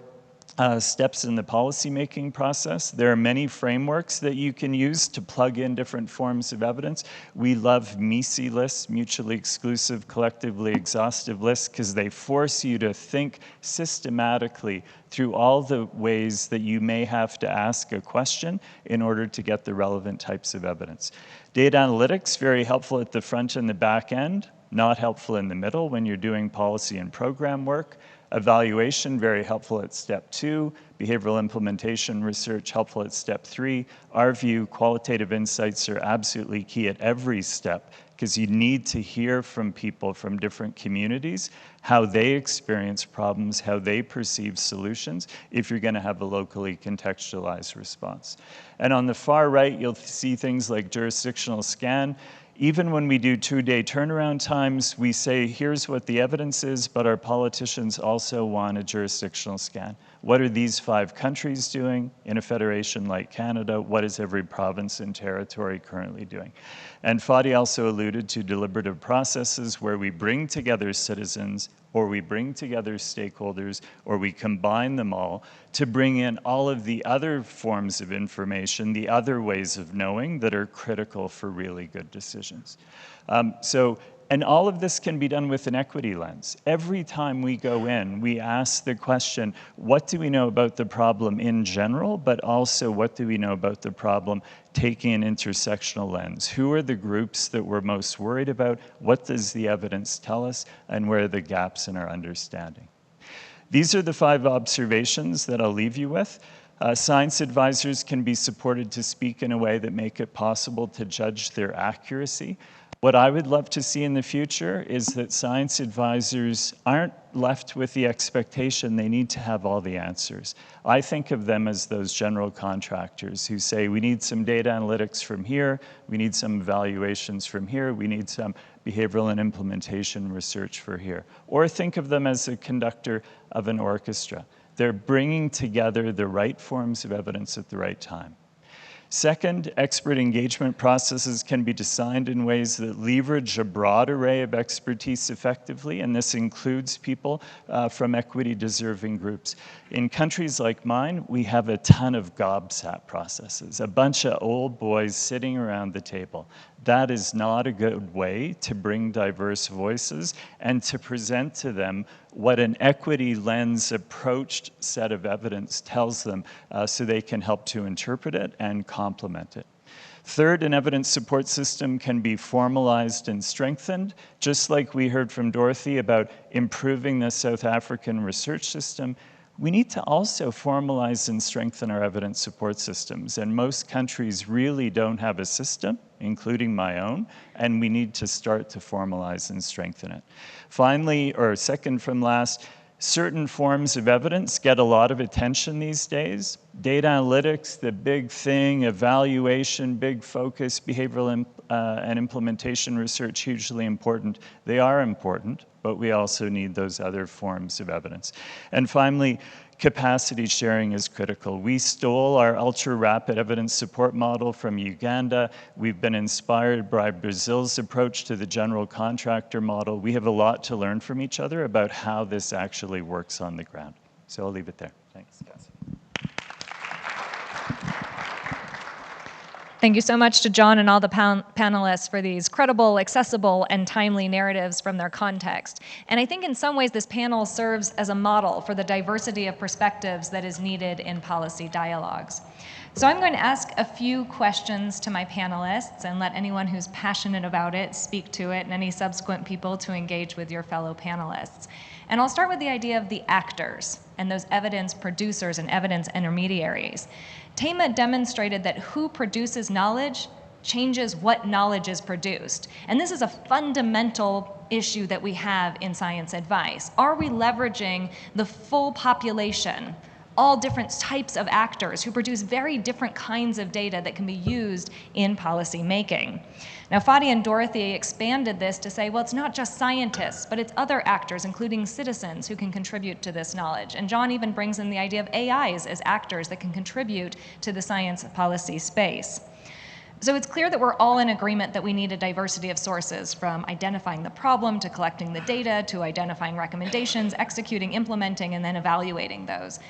steps in the policymaking process. There are many frameworks that you can use to plug in different forms of evidence. We love MISI lists, mutually exclusive, collectively exhaustive lists, because they force you to think systematically through all the ways that you may have to ask a question in order to get the relevant types of evidence. Data analytics, very helpful at the front and the back end, not helpful in the middle when you're doing policy and program work. Evaluation, very helpful at step 2. Behavioral implementation research, helpful at step 3. Our view, qualitative insights are absolutely key at every step, because you need to hear from people from different communities, how they experience problems, how they perceive solutions, if you're going to have a locally contextualized response. And on the far right, you'll see things like jurisdictional scan. Even when we do 2-day turnaround times, we say, here's what the evidence is, but our politicians also want a jurisdictional scan. What are these 5 countries doing in a federation like Canada? What is every province and territory currently doing? And Fadi also alluded to deliberative processes where we bring together citizens, or we bring together stakeholders, or we combine them all to bring in all of the other forms of information, the other ways of knowing that are critical for really good decisions. And all of this can be done with an equity lens. Every time we go in, we ask the question, what do we know about the problem in general, but also what do we know about the problem taking an intersectional lens? Who are the groups that we're most worried about? What does the evidence tell us? And where are the gaps in our understanding? These are the 5 observations that I'll leave you with. Science advisors can be supported to speak in a way that make it possible to judge their accuracy. What I would love to see in the future is that science advisors aren't left with the expectation they need to have all the answers. I think of them as those general contractors who say, we need some data analytics from here, we need some evaluations from here, we need some behavioral and implementation research for here. Or think of them as a conductor of an orchestra. They're bringing together the right forms of evidence at the right time. Second, expert engagement processes can be designed in ways that leverage a broad array of expertise effectively, and this includes people from equity-deserving groups. In countries like mine, we have a ton of GobSat processes, a bunch of old boys sitting around the table. That is not a good way to bring diverse voices and to present to them what an equity lens approached set of evidence tells them so they can help to interpret it and complement it. Third, an evidence support system can be formalized and strengthened, just like we heard from Dorothy about improving the South African research system. We need to also formalize and strengthen our evidence support systems, and most countries really don't have a system, including my own, and we need to start to formalize and strengthen it. Finally, or second from last, certain forms of evidence get a lot of attention these days. Data analytics, the big thing, evaluation, big focus, behavioral and implementation research, hugely important. They are important, but we also need those other forms of evidence. And finally, capacity sharing is critical. We stole our ultra-rapid evidence support model from Uganda. We've been inspired by Brazil's approach to the general contractor model. We have a lot to learn from each other about how this actually works on the ground. So I'll leave it there. Thanks, Cassie. Thank you so much to John and all the panelists for these credible, accessible, and timely narratives from their context. And I think in some ways this panel serves as a model for the diversity of perspectives that is needed in policy dialogues. So I'm going to ask a few questions to my panelists and let anyone who's passionate about it speak to it, and any subsequent people to engage with your fellow panelists. And I'll start with the idea of the actors and those evidence producers and evidence intermediaries. Tama demonstrated that who produces knowledge changes what knowledge is produced. And this is a fundamental issue that we have in science advice. Are we leveraging the full population, all different types of actors who produce very different kinds of data that can be used in policy making? Now, Fadi and Dorothy expanded this to say, well, it's not just scientists, but it's other actors, including citizens, who can contribute to this knowledge. And John even brings in the idea of AIs as actors that can contribute to the science policy space. So it's clear that we're all in agreement that we need a diversity of sources, from identifying the problem to collecting the data to identifying recommendations, executing, implementing, and then evaluating those.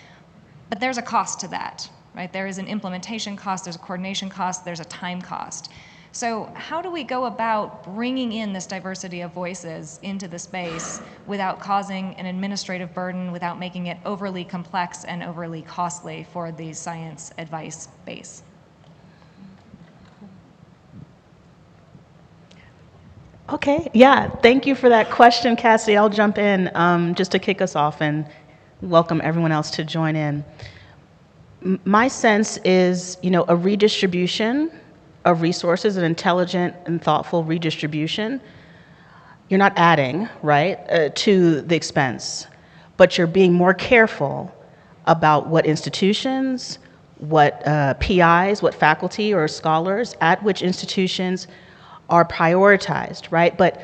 But there's a cost to that, right? There is an implementation cost, there's a coordination cost, there's a time cost. So how do we go about bringing in this diversity of voices into the space without causing an administrative burden, without making it overly complex and overly costly for the science advice base? Okay, yeah, thank you for that question, Cassidy. I'll jump in just to kick us off and welcome everyone else to join in. My sense is, a redistribution of resources, an intelligent and thoughtful redistribution. You're not adding, right, to the expense, but you're being more careful about what institutions, what PIs, what faculty or scholars at which institutions are prioritized, right? But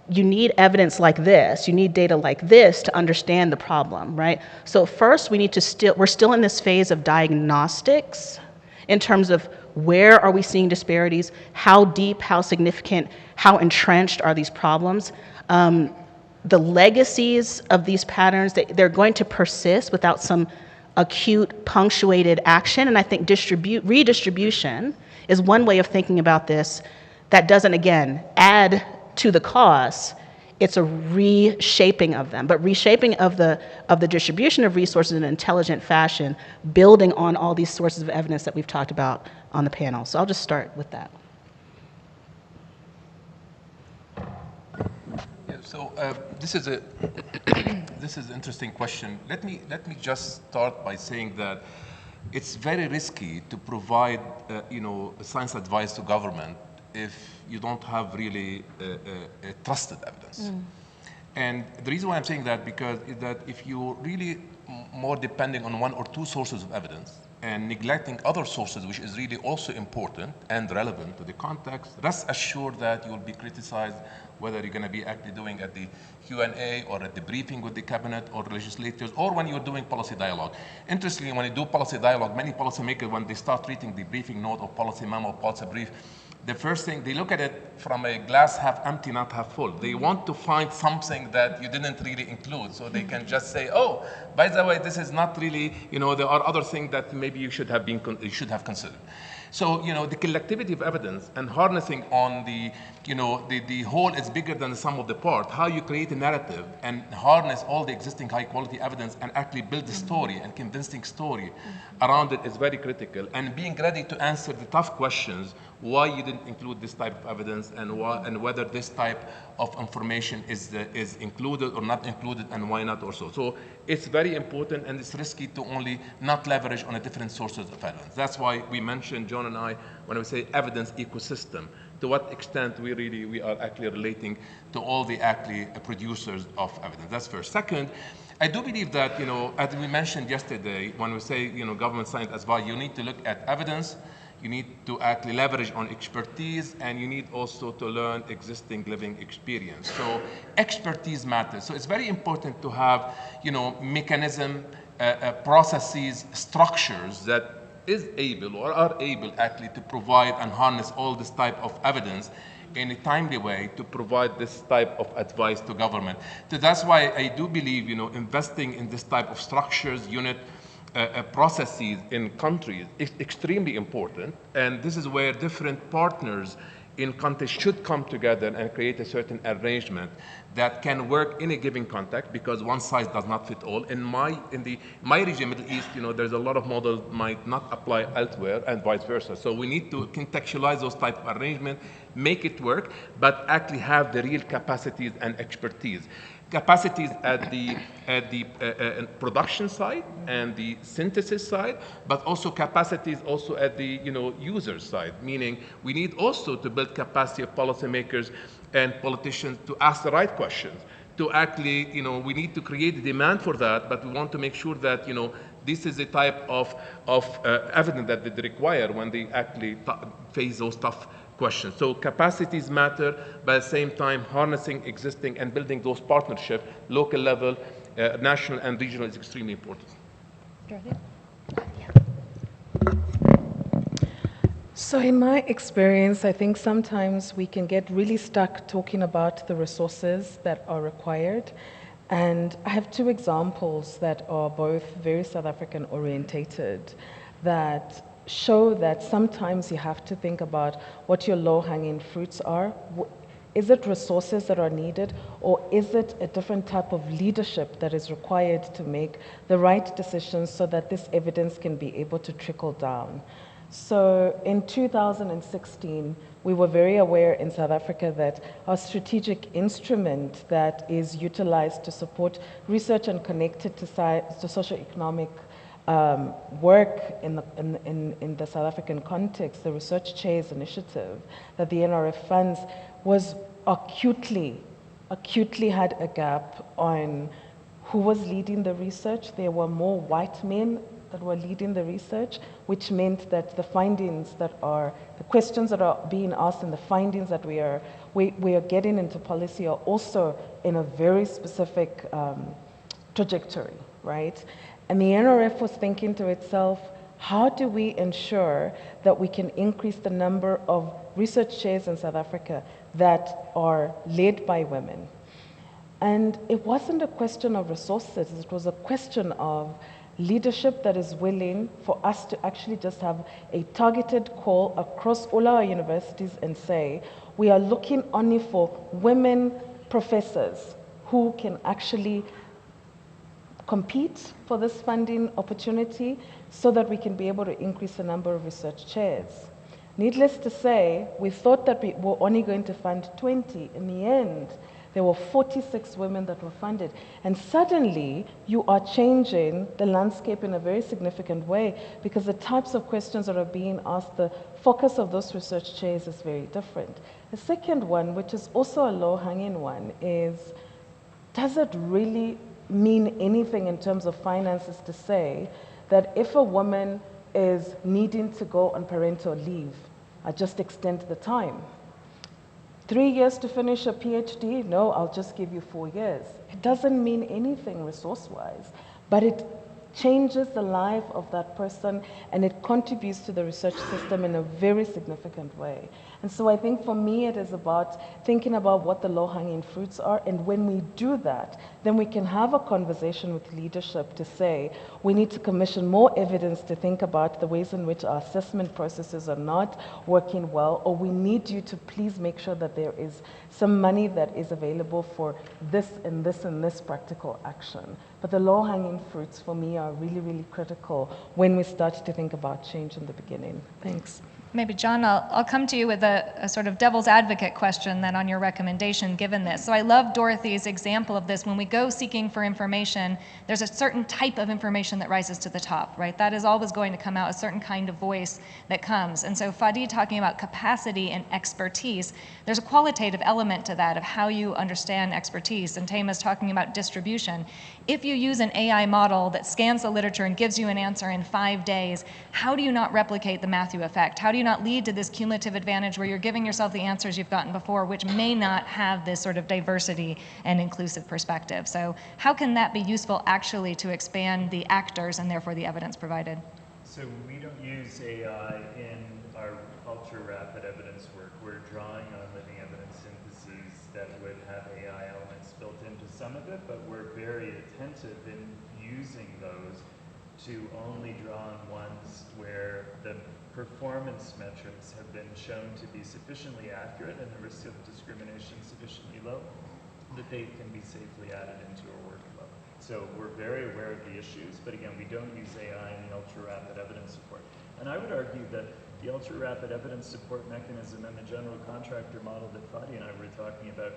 you need evidence like this, you need data like this to understand the problem, right? So first we're still in this phase of diagnostics in terms of where are we seeing disparities, how deep, how significant, how entrenched are these problems. The legacies of these patterns, they're going to persist without some acute punctuated action, and I think redistribution is one way of thinking about this that doesn't, again, add to the costs. It's a reshaping of them, but reshaping of the distribution of resources in an intelligent fashion, building on all these sources of evidence that we've talked about on the panel. So I'll just start with that. Yeah, so this is an interesting question. Let me just start by saying that it's very risky to provide science advice to government if you don't have really trusted evidence. And the reason why I'm saying that is that if you're really more depending on one or two sources of evidence and neglecting other sources, which is really also important and relevant to the context, rest assured that you'll be criticized whether you're going to be actually doing at the Q&A or at the briefing with the cabinet or legislators, or when you're doing policy dialogue. Interestingly, when you do policy dialogue, many policymakers, when they start reading the briefing note or policy memo, policy brief, the first thing, they look at it from a glass half empty, not half full. They want to find something that you didn't really include, so they can just say, oh, by the way, this is not really, there are other things that maybe you should have considered. So, the collectivity of evidence and harnessing on the whole is bigger than the sum of the part. How you create a narrative and harness all the existing high quality evidence and actually build a story and convincing story around it is very critical. And being ready to answer the tough questions, why you didn't include this type of evidence and whether this type of information is included or not included and why not also. So it's very important and it's risky to only not leverage on a different sources of evidence. That's why we mentioned, John and I, when we say evidence ecosystem, to what extent we are actually relating to all the actually producers of evidence. That's first. Second, I do believe that, as we mentioned yesterday, when we say, government science advice, you need to look at evidence, you need to actually leverage on expertise, and you need also to learn existing living experience. So expertise matters. So it's very important to have, mechanism, processes, structures that is able or are able actually to provide and harness all this type of evidence in a timely way to provide this type of advice to government. So that's why I do believe, investing in this type of structures, unit, processes in countries is extremely important, and this is where different partners in countries should come together and create a certain arrangement that can work in a given context, because one size does not fit all. In my region, Middle East, there's a lot of models might not apply elsewhere and vice versa. So we need to contextualize those type of arrangement, make it work, but actually have the real capacities and expertise. Capacities at the production side and the synthesis side, but also capacities also at the user side. Meaning, we need also to build capacity of policymakers and politicians to ask the right questions. To actually, we need to create the demand for that, but we want to make sure that this is the type of evidence that they require when they actually face those tough questions. So capacities matter, but at the same time, harnessing existing and building those partnerships, local level, national and regional, is extremely important. So in my experience, I think sometimes we can get really stuck talking about the resources that are required. And I have two examples that are both very South African orientated that show that sometimes you have to think about what your low-hanging fruits are. Is it resources that are needed, or is it a different type of leadership that is required to make the right decisions so that this evidence can be able to trickle down? So in 2016, we were very aware in South Africa that our strategic instrument that is utilized to support research and connect it to socioeconomic work in the South African context, the Research Chairs Initiative that the NRF funds, was acutely had a gap on who was leading the research. There were more white men that were leading the research, which meant that the findings that are, the questions that are being asked and the findings that we are getting into policy are also in a very specific trajectory, right? And the NRF was thinking to itself, how do we ensure that we can increase the number of research chairs in South Africa that are led by women? And it wasn't a question of resources, it was a question of leadership that is willing for us to actually just have a targeted call across all our universities and say, we are looking only for women professors who can actually compete for this funding opportunity so that we can be able to increase the number of research chairs. Needless to say, we thought that we were only going to fund 20. In the end, there were 46 women that were funded. And suddenly, you are changing the landscape in a very significant way because the types of questions that are being asked, the focus of those research chairs is very different. The second one, which is also a low-hanging one, is, does it really mean anything in terms of finances to say that if a woman is needing to go on parental leave, I just extend the time? 3 years to finish a PhD? No, I'll just give you 4 years. It doesn't mean anything resource-wise, but it changes the life of that person and it contributes to the research system in a very significant way. And so I think for me it is about thinking about what the low-hanging fruits are, and when we do that, then we can have a conversation with leadership to say, we need to commission more evidence to think about the ways in which our assessment processes are not working well, or we need you to please make sure that there is some money that is available for this and this and this practical action. But the low-hanging fruits for me are really, really critical when we start to think about change in the beginning. Thanks. Maybe, John, I'll come to you with a sort of devil's advocate question then on your recommendation given this. So I love Dorothy's example of this. When we go seeking for information, there's a certain type of information that rises to the top, right? That is always going to come out, a certain kind of voice that comes. And so Fadi talking about capacity and expertise, there's a qualitative element to that of how you understand expertise. And Tama's talking about distribution. If you use an AI model that scans the literature and gives you an answer in 5 days, how do you not replicate the Matthew effect? How do you not lead to this cumulative advantage where you're giving yourself the answers you've gotten before, which may not have this sort of diversity and inclusive perspective? So how can that be useful actually to expand the actors and therefore the evidence provided? So we don't use AI in our ultra-rapid evidence work. We're drawing on living evidence syntheses that would have AI elements built into some of it, but we're very attentive in using those to only draw on ones where the performance metrics have been shown to be sufficiently accurate and the risk of discrimination sufficiently low that they can be safely added into our workflow. So we're very aware of the issues, but again, we don't use AI in the ultra-rapid evidence support. And I would argue that the ultra-rapid evidence support mechanism and the general contractor model that Fadi and I were talking about,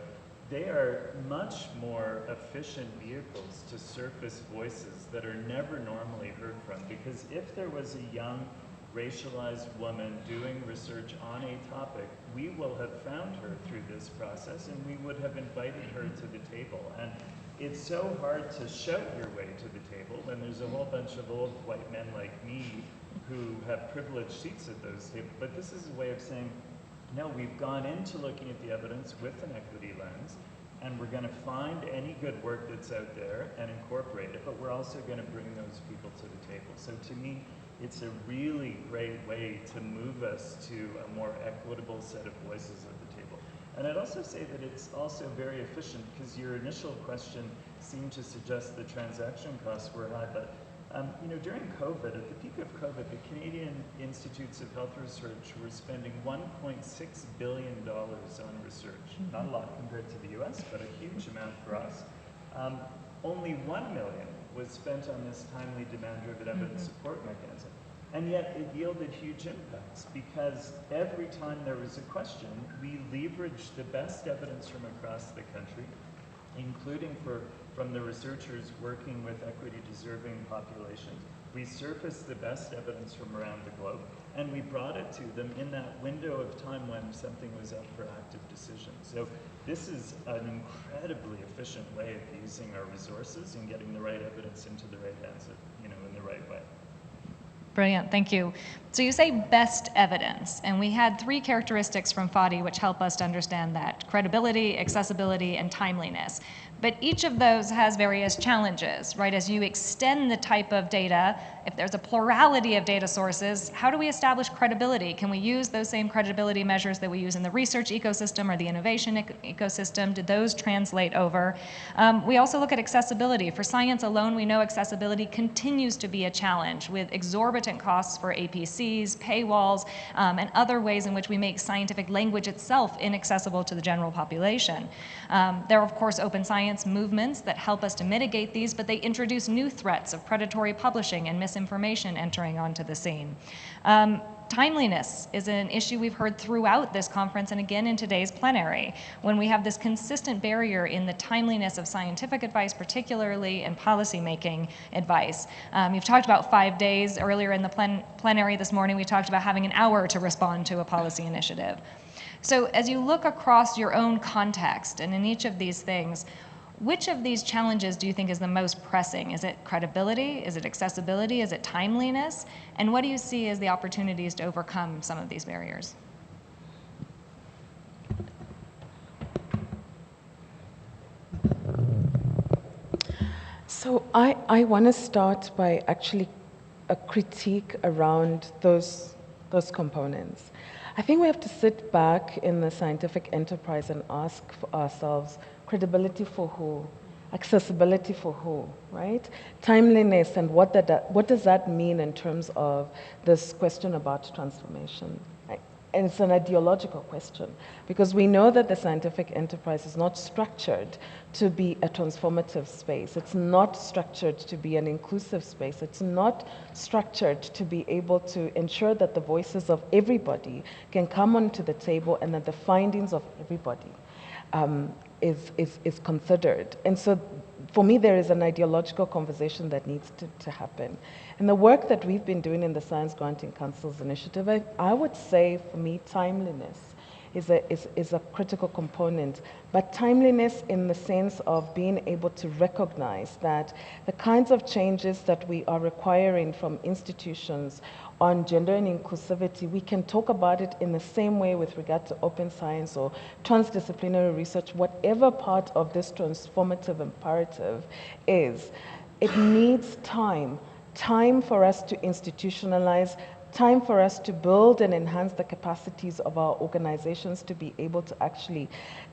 they are much more efficient vehicles to surface voices that are never normally heard from. Because if there was a young, racialized woman doing research on a topic, we will have found her through this process and we would have invited her to the table. And it's so hard to shout your way to the table when there's a whole bunch of old white men like me who have privileged seats at those tables. But this is a way of saying, no, we've gone into looking at the evidence with an equity lens, and we're going to find any good work that's out there and incorporate it, but we're also going to bring those people to the table. So to me, it's a really great way to move us to a more equitable set of voices at the table. And I'd also say that it's also very efficient, because your initial question seemed to suggest the transaction costs were high, but you know, during COVID, at the peak of COVID, the Canadian Institutes of Health Research were spending $1.6 billion on research. Not a lot compared to the US, but a huge amount for us. Only $1 million was spent on this timely demand-driven evidence support mechanism. And yet it yielded huge impacts because every time there was a question, we leveraged the best evidence from across the country, including from the researchers working with equity-deserving populations. We surfaced the best evidence from around the globe, and we brought it to them in that window of time when something was up for active decision. So this is an incredibly efficient way of using our resources and getting the right evidence into the right hands, in the right way. Brilliant, thank you. So you say best evidence, and we had 3 characteristics from Fadi which help us to understand that: credibility, accessibility, and timeliness. But each of those has various challenges, right? As you extend the type of data, if there's a plurality of data sources, how do we establish credibility? Can we use those same credibility measures that we use in the research ecosystem or the innovation ecosystem? Did those translate over? We also look at accessibility. For science alone, we know accessibility continues to be a challenge with exorbitant costs for APCs, paywalls, and other ways in which we make scientific language itself inaccessible to the general population. There are, of course, open science movements that help us to mitigate these, but they introduce new threats of predatory publishing and misinformation entering onto the scene. Timeliness is an issue we've heard throughout this conference and again in today's plenary. When we have this consistent barrier in the timeliness of scientific advice, particularly in policymaking advice. You've talked about 5 days. Earlier in the plenary this morning, we talked about having an hour to respond to a policy initiative. So as you look across your own context and in each of these things, which of these challenges do you think is the most pressing? Is it credibility? Is it accessibility? Is it timeliness? And what do you see as the opportunities to overcome some of these barriers? So I want to start by actually a critique around those components. I think we have to sit back in the scientific enterprise and ask ourselves, credibility for who? Accessibility for who, right? Timeliness, and what does that mean in terms of this question about transformation? And it's an ideological question, because we know that the scientific enterprise is not structured to be a transformative space. It's not structured to be an inclusive space. It's not structured to be able to ensure that the voices of everybody can come onto the table and that the findings of everybody is considered. And so for me, there is an ideological conversation that needs to happen. And the work that we've been doing in the Science Granting Council's initiative, I would say for me, timeliness is a critical component, but timeliness in the sense of being able to recognize that the kinds of changes that we are requiring from institutions on gender and inclusivity, we can talk about it in the same way with regard to open science or transdisciplinary research, whatever part of this transformative imperative is. It needs time for us to institutionalize, time for us to build and enhance the capacities of our organizations to be able to actually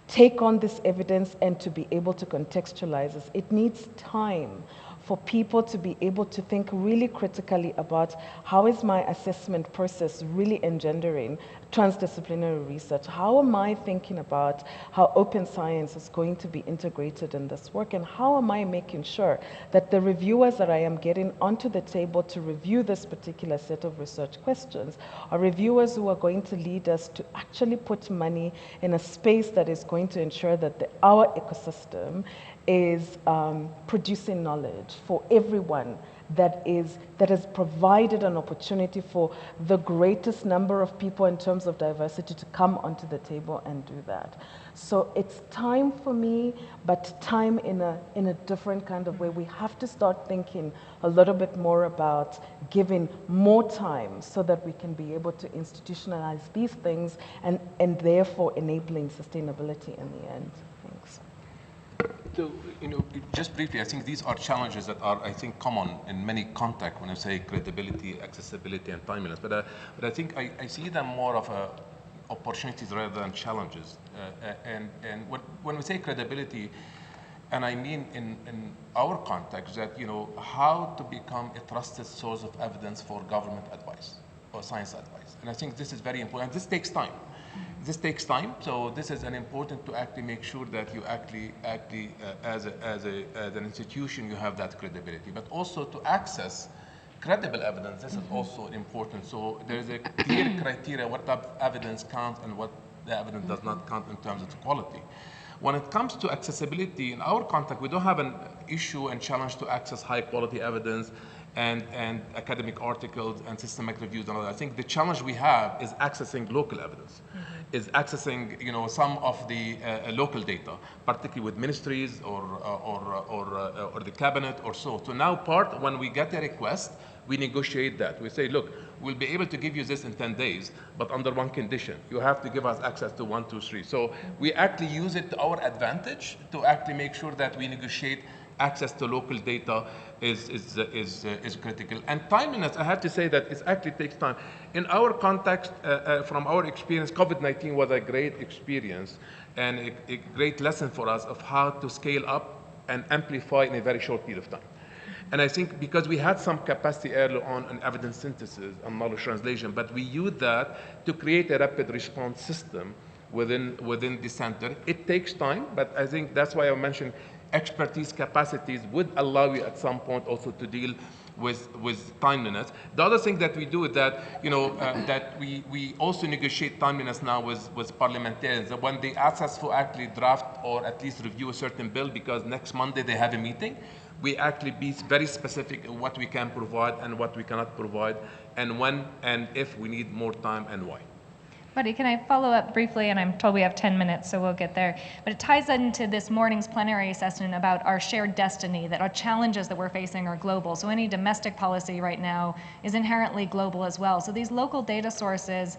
take on this evidence and to be able to contextualize this. It needs time for people to be able to think really critically about how is my assessment process really engendering transdisciplinary research? How am I thinking about how open science is going to be integrated in this work? And how am I making sure that the reviewers that I am getting onto the table to review this particular set of research questions are reviewers who are going to lead us to actually put money in a space that is going to ensure that our ecosystem is producing knowledge for everyone, that has provided an opportunity for the greatest number of people in terms of diversity to come onto the table and do that. So it's time for me, but time in a different kind of way. We have to start thinking a little bit more about giving more time so that we can be able to institutionalize these things and therefore enabling sustainability in the end. Thanks. So, just briefly, I think these are challenges that are, I think, common in many contexts when I say credibility, accessibility, and timeliness. But I think I see them more of opportunities rather than challenges. And when we say credibility, and I mean in our context, that how to become a trusted source of evidence for government advice or science advice. And I think this is very important. This takes time. This takes time, so this is an important to actually make sure that you actually as an institution you have that credibility, but also to access credible evidence, this is also important. So there's a clear criteria what type of evidence counts and what the evidence does not count in terms of quality. When it comes to accessibility, in our context, we don't have an issue and challenge to access high quality evidence and academic articles and systematic reviews and all that. I think the challenge we have is accessing local evidence, is accessing some of the local data, particularly with ministries or the cabinet or so. So now when we get a request, we negotiate that. We say, look, we'll be able to give you this in 10 days, but under one condition. You have to give us access to 1, 2, 3. So we actually use it to our advantage to actually make sure that we negotiate access to local data is critical. And timeliness, I have to say that it actually takes time. In our context, from our experience, COVID-19 was a great experience and a great lesson for us of how to scale up and amplify in a very short period of time. And I think because we had some capacity early on in evidence synthesis and knowledge translation, but we used that to create a rapid response system within the center. It takes time, but I think that's why I mentioned expertise capacities would allow you at some point also to deal with timeliness. The other thing that we do is that, that we also negotiate timeliness now with parliamentarians. That when they ask us to actually draft or at least review a certain bill because next Monday they have a meeting, we actually be very specific in what we can provide and what we cannot provide, and when and if we need more time and why. Buddy, can I follow up briefly? And I'm told we have 10 minutes, so we'll get there. But it ties into this morning's plenary session about our shared destiny, that our challenges that we're facing are global. So any domestic policy right now is inherently global as well. So these local data sources,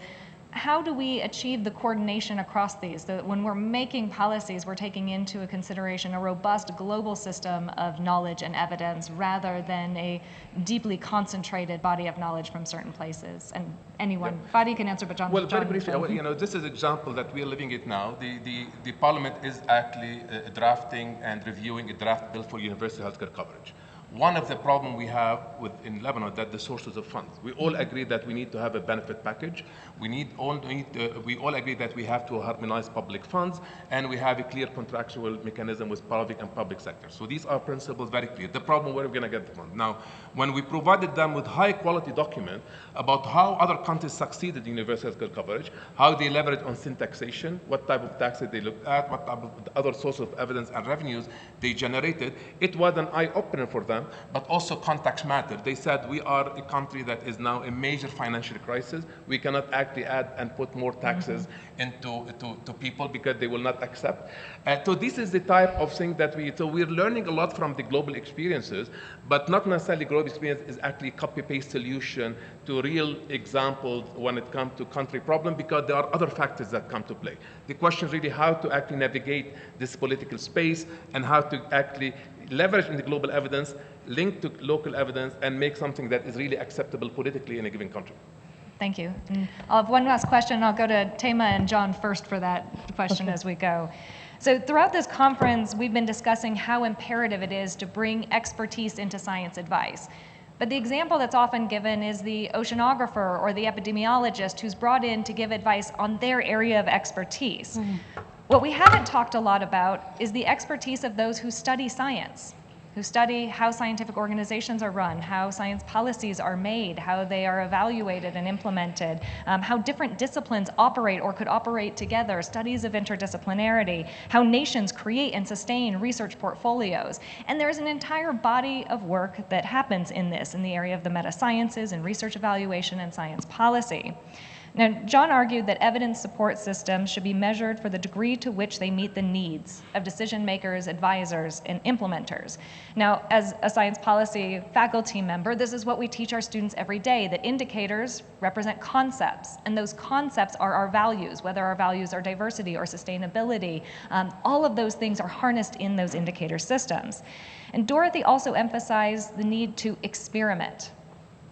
how do we achieve the coordination across these? So that when we're making policies, we're taking into consideration a robust global system of knowledge and evidence rather than a deeply concentrated body of knowledge from certain places. And anyone, Fadi can answer, but John. Well, very briefly, this is an example that we are living it now. The Parliament is actually drafting and reviewing a draft bill for universal healthcare coverage. One of the problems we have in Lebanon is that the sources of funds. We all agree that we need to have a benefit package. We all agree that we have to harmonize public funds, and we have a clear contractual mechanism with private and public sector. So these are principles very clear. The problem, where are we going to get the funds? Now, when we provided them with high quality document about how other countries succeeded in universal health coverage, how they leverage on sin taxation, what type of taxes they looked at, what type of other sources of evidence and revenues they generated, it was an eye-opener for them. But also context matter. They said we are a country that is now a major financial crisis. We cannot actually add and put more taxes into people because they will not accept. So this is the type of thing that we're learning a lot from the global experiences, but not necessarily global experience is actually copy-paste solution to real examples when it comes to country problem, because there are other factors that come to play. The question is really how to actually navigate this political space and how to actually leverage in the global evidence, link to local evidence, and make something that is really acceptable politically in a given country. Thank you. And I'll have one last question. I'll go to Tema and John first for that question as we go. So throughout this conference, we've been discussing how imperative it is to bring expertise into science advice. But the example that's often given is the oceanographer or the epidemiologist who's brought in to give advice on their area of expertise. What we haven't talked a lot about is the expertise of those who study science, who study how scientific organizations are run, how science policies are made, how they are evaluated and implemented, how different disciplines operate or could operate together, studies of interdisciplinarity, how nations create and sustain research portfolios. And there's an entire body of work that happens in the area of the meta-sciences and research evaluation and science policy. Now, John argued that evidence support systems should be measured for the degree to which they meet the needs of decision makers, advisors, and implementers. Now, as a science policy faculty member, this is what we teach our students every day, that indicators represent concepts, and those concepts are our values, whether our values are diversity or sustainability. All of those things are harnessed in those indicator systems. And Dorothy also emphasized the need to experiment.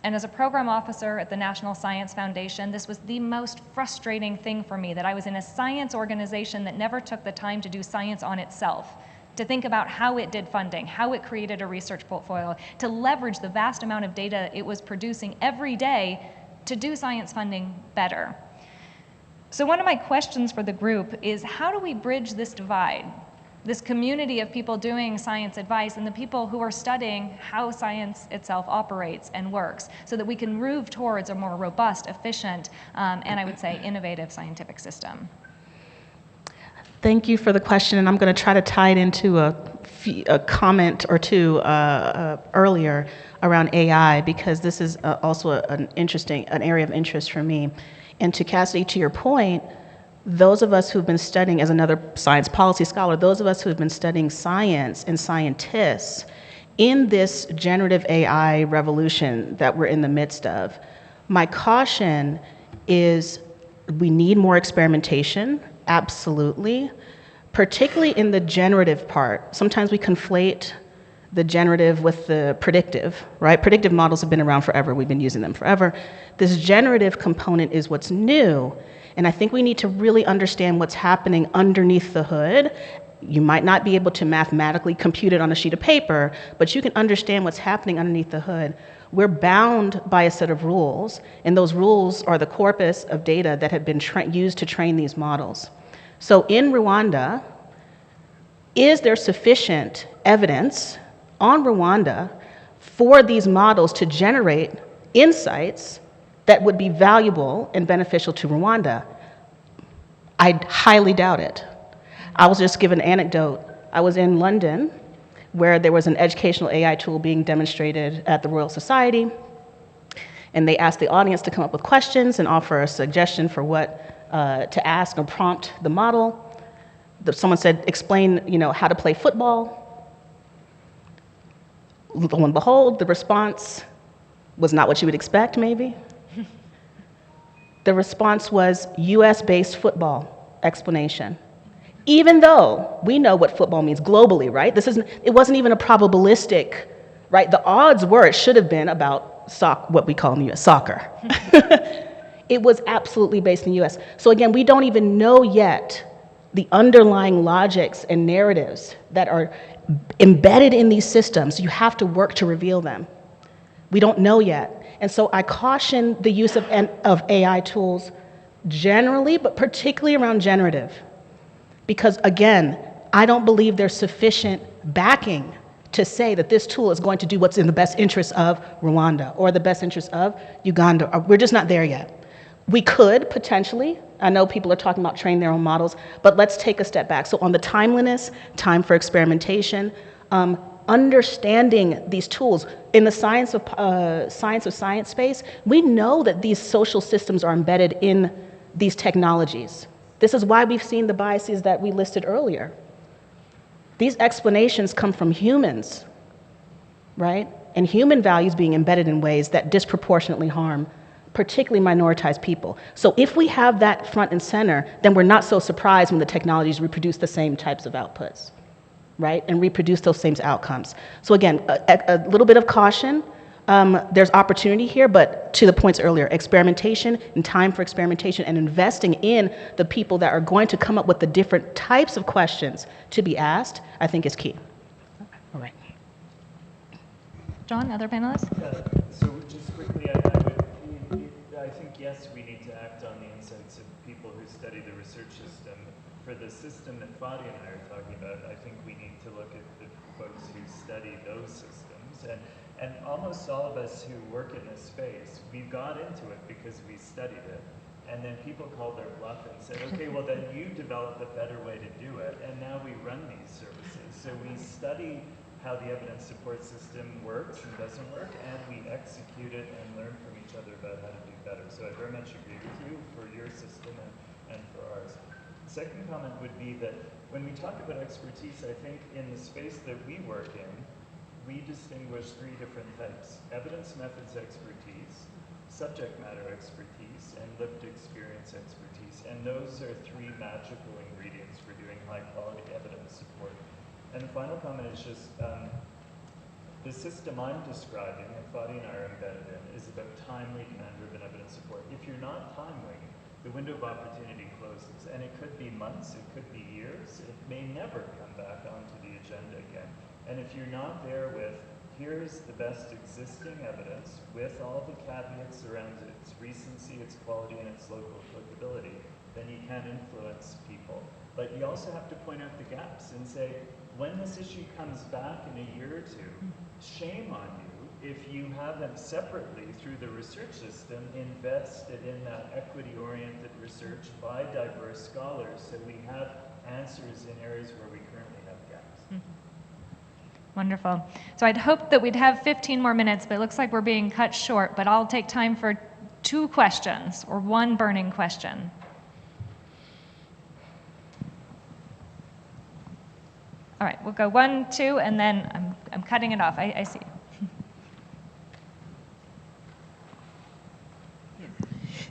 And as a program officer at the National Science Foundation, this was the most frustrating thing for me, that I was in a science organization that never took the time to do science on itself, to think about how it did funding, how it created a research portfolio, to leverage the vast amount of data it was producing every day to do science funding better. So one of my questions for the group is, how do we bridge this divide this community of people doing science advice and the people who are studying how science itself operates and works, so that we can move towards a more robust, efficient, and I would say innovative scientific system. Thank you for the question, and I'm going to try to tie it into a comment or two earlier around AI, because this is also an area of interest for me. And to Cassidy, to your point, those of us who've been studying, as another science policy scholar, those of us who have been studying science and scientists in this generative AI revolution that we're in the midst of, my caution is we need more experimentation, absolutely, particularly in the generative part. Sometimes we conflate the generative with the predictive, right? Predictive models have been around forever. We've been using them forever. This generative component is what's new, and I think we need to really understand what's happening underneath the hood. You might not be able to mathematically compute it on a sheet of paper, but you can understand what's happening underneath the hood. We're bound by a set of rules, and those rules are the corpus of data that have been used to train these models. So in Rwanda, is there sufficient evidence on Rwanda for these models to generate insights that would be valuable and beneficial to Rwanda? I highly doubt it. I will just give an anecdote. I was in London, where there was an educational AI tool being demonstrated at the Royal Society, and they asked the audience to come up with questions and offer a suggestion for what to ask or prompt the model. Someone said, explain, how to play football. Lo and behold, the response was not what you would expect, maybe. The response was US-based football explanation. Even though we know what football means globally, right? It wasn't even a probabilistic, right? The odds were it should have been about what we call in the US soccer. It was absolutely based in the US. So again, we don't even know yet the underlying logics and narratives that are embedded in these systems. You have to work to reveal them. We don't know yet. And so I caution the use of AI tools generally, but particularly around generative. Because again, I don't believe there's sufficient backing to say that this tool is going to do what's in the best interest of Rwanda or the best interest of Uganda. We're just not there yet. We could potentially. I know people are talking about training their own models, but let's take a step back. So on the timeliness, time for experimentation, understanding these tools. In the science of science space, we know that these social systems are embedded in these technologies. This is why we've seen the biases that we listed earlier. These explanations come from humans, right? And human values being embedded in ways that disproportionately harm particularly minoritized people. So if we have that front and center, then we're not so surprised when the technologies reproduce the same types of outputs, right? And reproduce those same outcomes. So again, a little bit of caution. There's opportunity here, but to the points earlier, experimentation and time for experimentation and investing in the people that are going to come up with the different types of questions to be asked, I think is key. All right. John, other panelists? So just quickly, I think, yes, we need to act on the insights of people who study the research system. For the system that Fadi and I are talking about, I think we need to look at the folks who study those systems. And almost all of us who work in this space, we got into it because we studied it. And then people called their bluff and said, okay, well then you developed a better way to do it, and now we run these services. So we study how the evidence support system works and doesn't work, and we execute it and learn from each other about how to do better. So I very much agree with you for your system and for ours. The second comment would be that when we talk about expertise, I think in the space that we work in, we distinguish three different types: evidence methods expertise, subject matter expertise, and lived experience expertise. And those are three magical ingredients for doing high quality evidence support. And the final comment is just, the system I'm describing, and Fadi and I are embedded in, is about timely demand-driven evidence support. If you're not timely, the window of opportunity closes, and it could be months, it could be years, it may never come back onto the agenda again. And if you're not there with, here's the best existing evidence with all the caveats around its recency, its quality, and its local applicability, then you can influence people. but you also have to point out the gaps and say, when this issue comes back in a year or two, shame on you if you have them separately through the research system invested in that equity-oriented research by diverse scholars, so we have answers in areas where we currently have gaps. Wonderful. So I'd hoped that we'd have 15 more minutes, but it looks like we're being cut short, but I'll take time for 2 questions or 1 burning question. All right, we'll go 1, 2, and then I'm cutting it off. I see.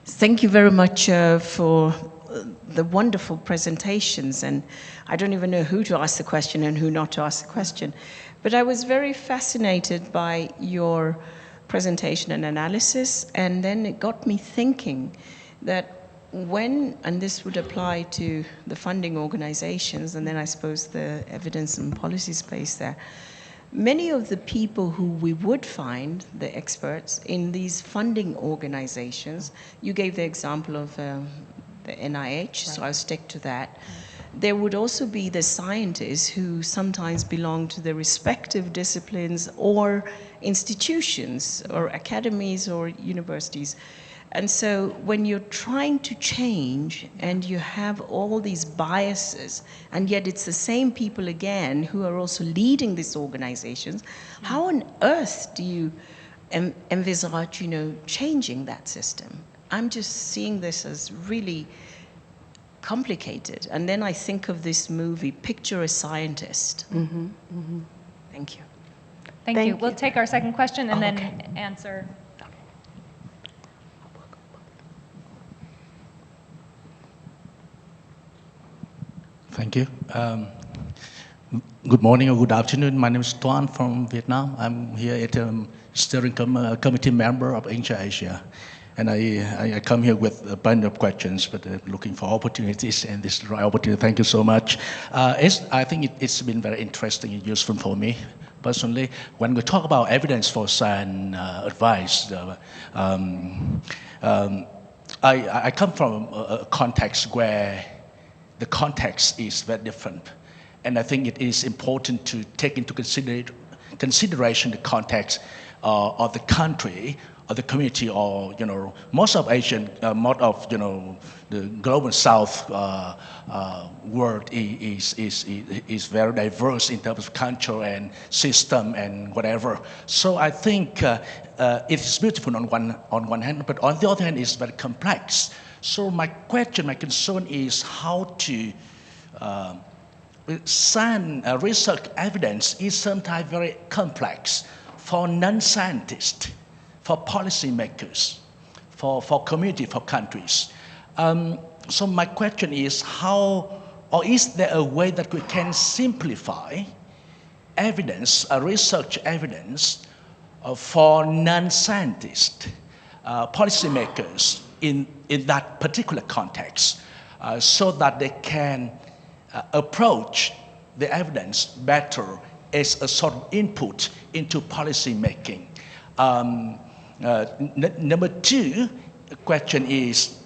Thank you very much for the wonderful presentations, and I don't even know who to ask the question and who not to ask the question, but I was very fascinated by your presentation and analysis, and then it got me thinking that when, and this would apply to the funding organizations, and then I suppose the evidence and policy space there, many of the people who we would find, the experts, in these funding organizations, you gave the example of the NIH, so I'll stick to that. There would also be the scientists who sometimes belong to the respective disciplines or institutions or academies or universities. And so when you're trying to change and you have all these biases, and yet it's the same people again who are also leading these organizations, how on earth do you envisage, changing that system? I'm just seeing this as really complicated. And then I think of this movie, Picture a Scientist. Mm-hmm, mm-hmm. Thank you. Thank you. We'll take our second question and then answer. Thank you. Good morning or good afternoon. My name is Tuan from Vietnam. I'm here at steering committee member of INGSA Asia. And I come here with a bunch of questions, but looking for opportunities, and this is the right opportunity. Thank you so much. I think it's been very interesting and useful for me personally. When we talk about evidence for SciAdvice, I come from a context where the context is very different. And I think it is important to take into consideration the context of the country, or the community, or most of Asian, most of the global South world is very diverse in terms of culture and system and whatever. So I think it is beautiful on one hand, but on the other hand, it's very complex. So my concern is how to research evidence is sometimes very complex for non-scientists, for policymakers, for community, for countries. So my question is is there a way that we can simplify evidence, research evidence for non-scientists, policymakers in that particular context, so that they can approach the evidence better as a sort of input into policy making? Number 2 question is,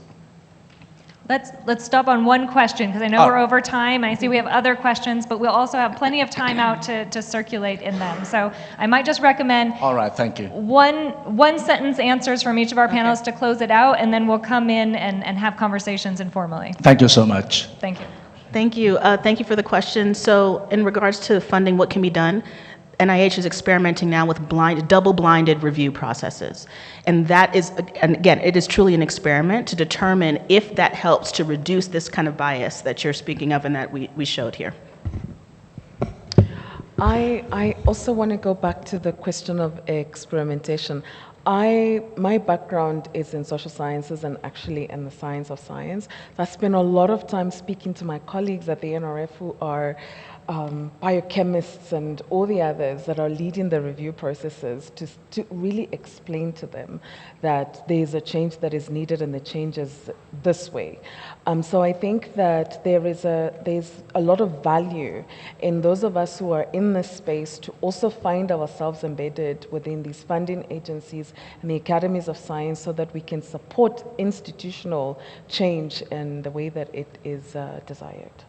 Let's stop on one question, because I know we're over time. I see we have other questions, but we'll also have plenty of time out to circulate in them. So I might just recommend all right, thank you. One sentence answers from each of our panelists to close it out, and then we'll come in and have conversations informally. Thank you so much. Thank you. Thank you. Thank you for the question. So in regards to funding, what can be done? NIH is experimenting now with double-blinded review processes. And that is, and again, it is truly an experiment to determine if that helps to reduce this kind of bias that you're speaking of and that we showed here. I also want to go back to the question of experimentation. My background is in social sciences and actually in the science of science. I spend a lot of time speaking to my colleagues at the NRF who are biochemists and all the others that are leading the review processes to really explain to them that there's a change that is needed and the change is this way. So I think that there's a lot of value in those of us who are in this space to also find ourselves embedded within these funding agencies and the academies of science so that we can support institutional change in the way that it is desired.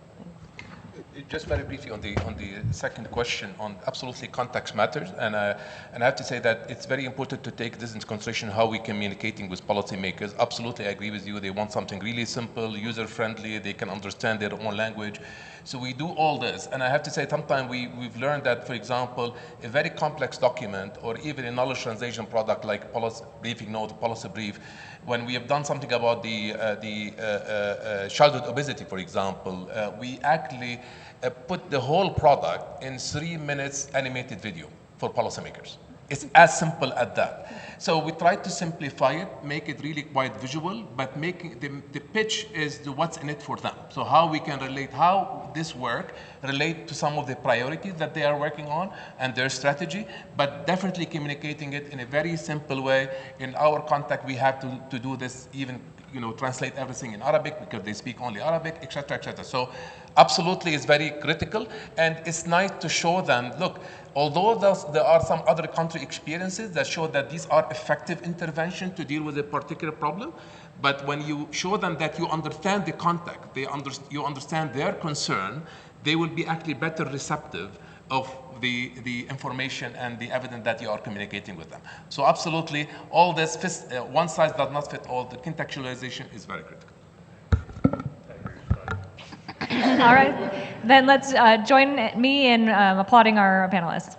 Just very briefly on the second question, on absolutely context matters, and I have to say that it's very important to take this into consideration how we're communicating with policymakers. Absolutely, I agree with you. They want something really simple, user-friendly. They can understand their own language. So we do all this, and I have to say sometimes we've learned that, for example, a very complex document or even a knowledge translation product like policy briefing note, policy brief, when we have done something about the childhood obesity, for example, we actually put the whole product in 3 minutes animated video for policymakers. It's as simple as that. So we try to simplify it, make it really quite visual, but making the pitch is what's in it for them. So how we can relate, how this work relate to some of the priorities that they are working on and their strategy, but definitely communicating it in a very simple way. In our contact, we have to do this even, translate everything in Arabic because they speak only Arabic, etc., etc. So absolutely it's very critical, and it's nice to show them, look, although there are some other country experiences that show that these are effective interventions to deal with a particular problem, but when you show them that you understand the context, you understand their concern, they will be actually better receptive of the information and the evidence that you are communicating with them. So absolutely, all this, one size does not fit all. The contextualization is very critical. All right, then let's join me in applauding our panelists.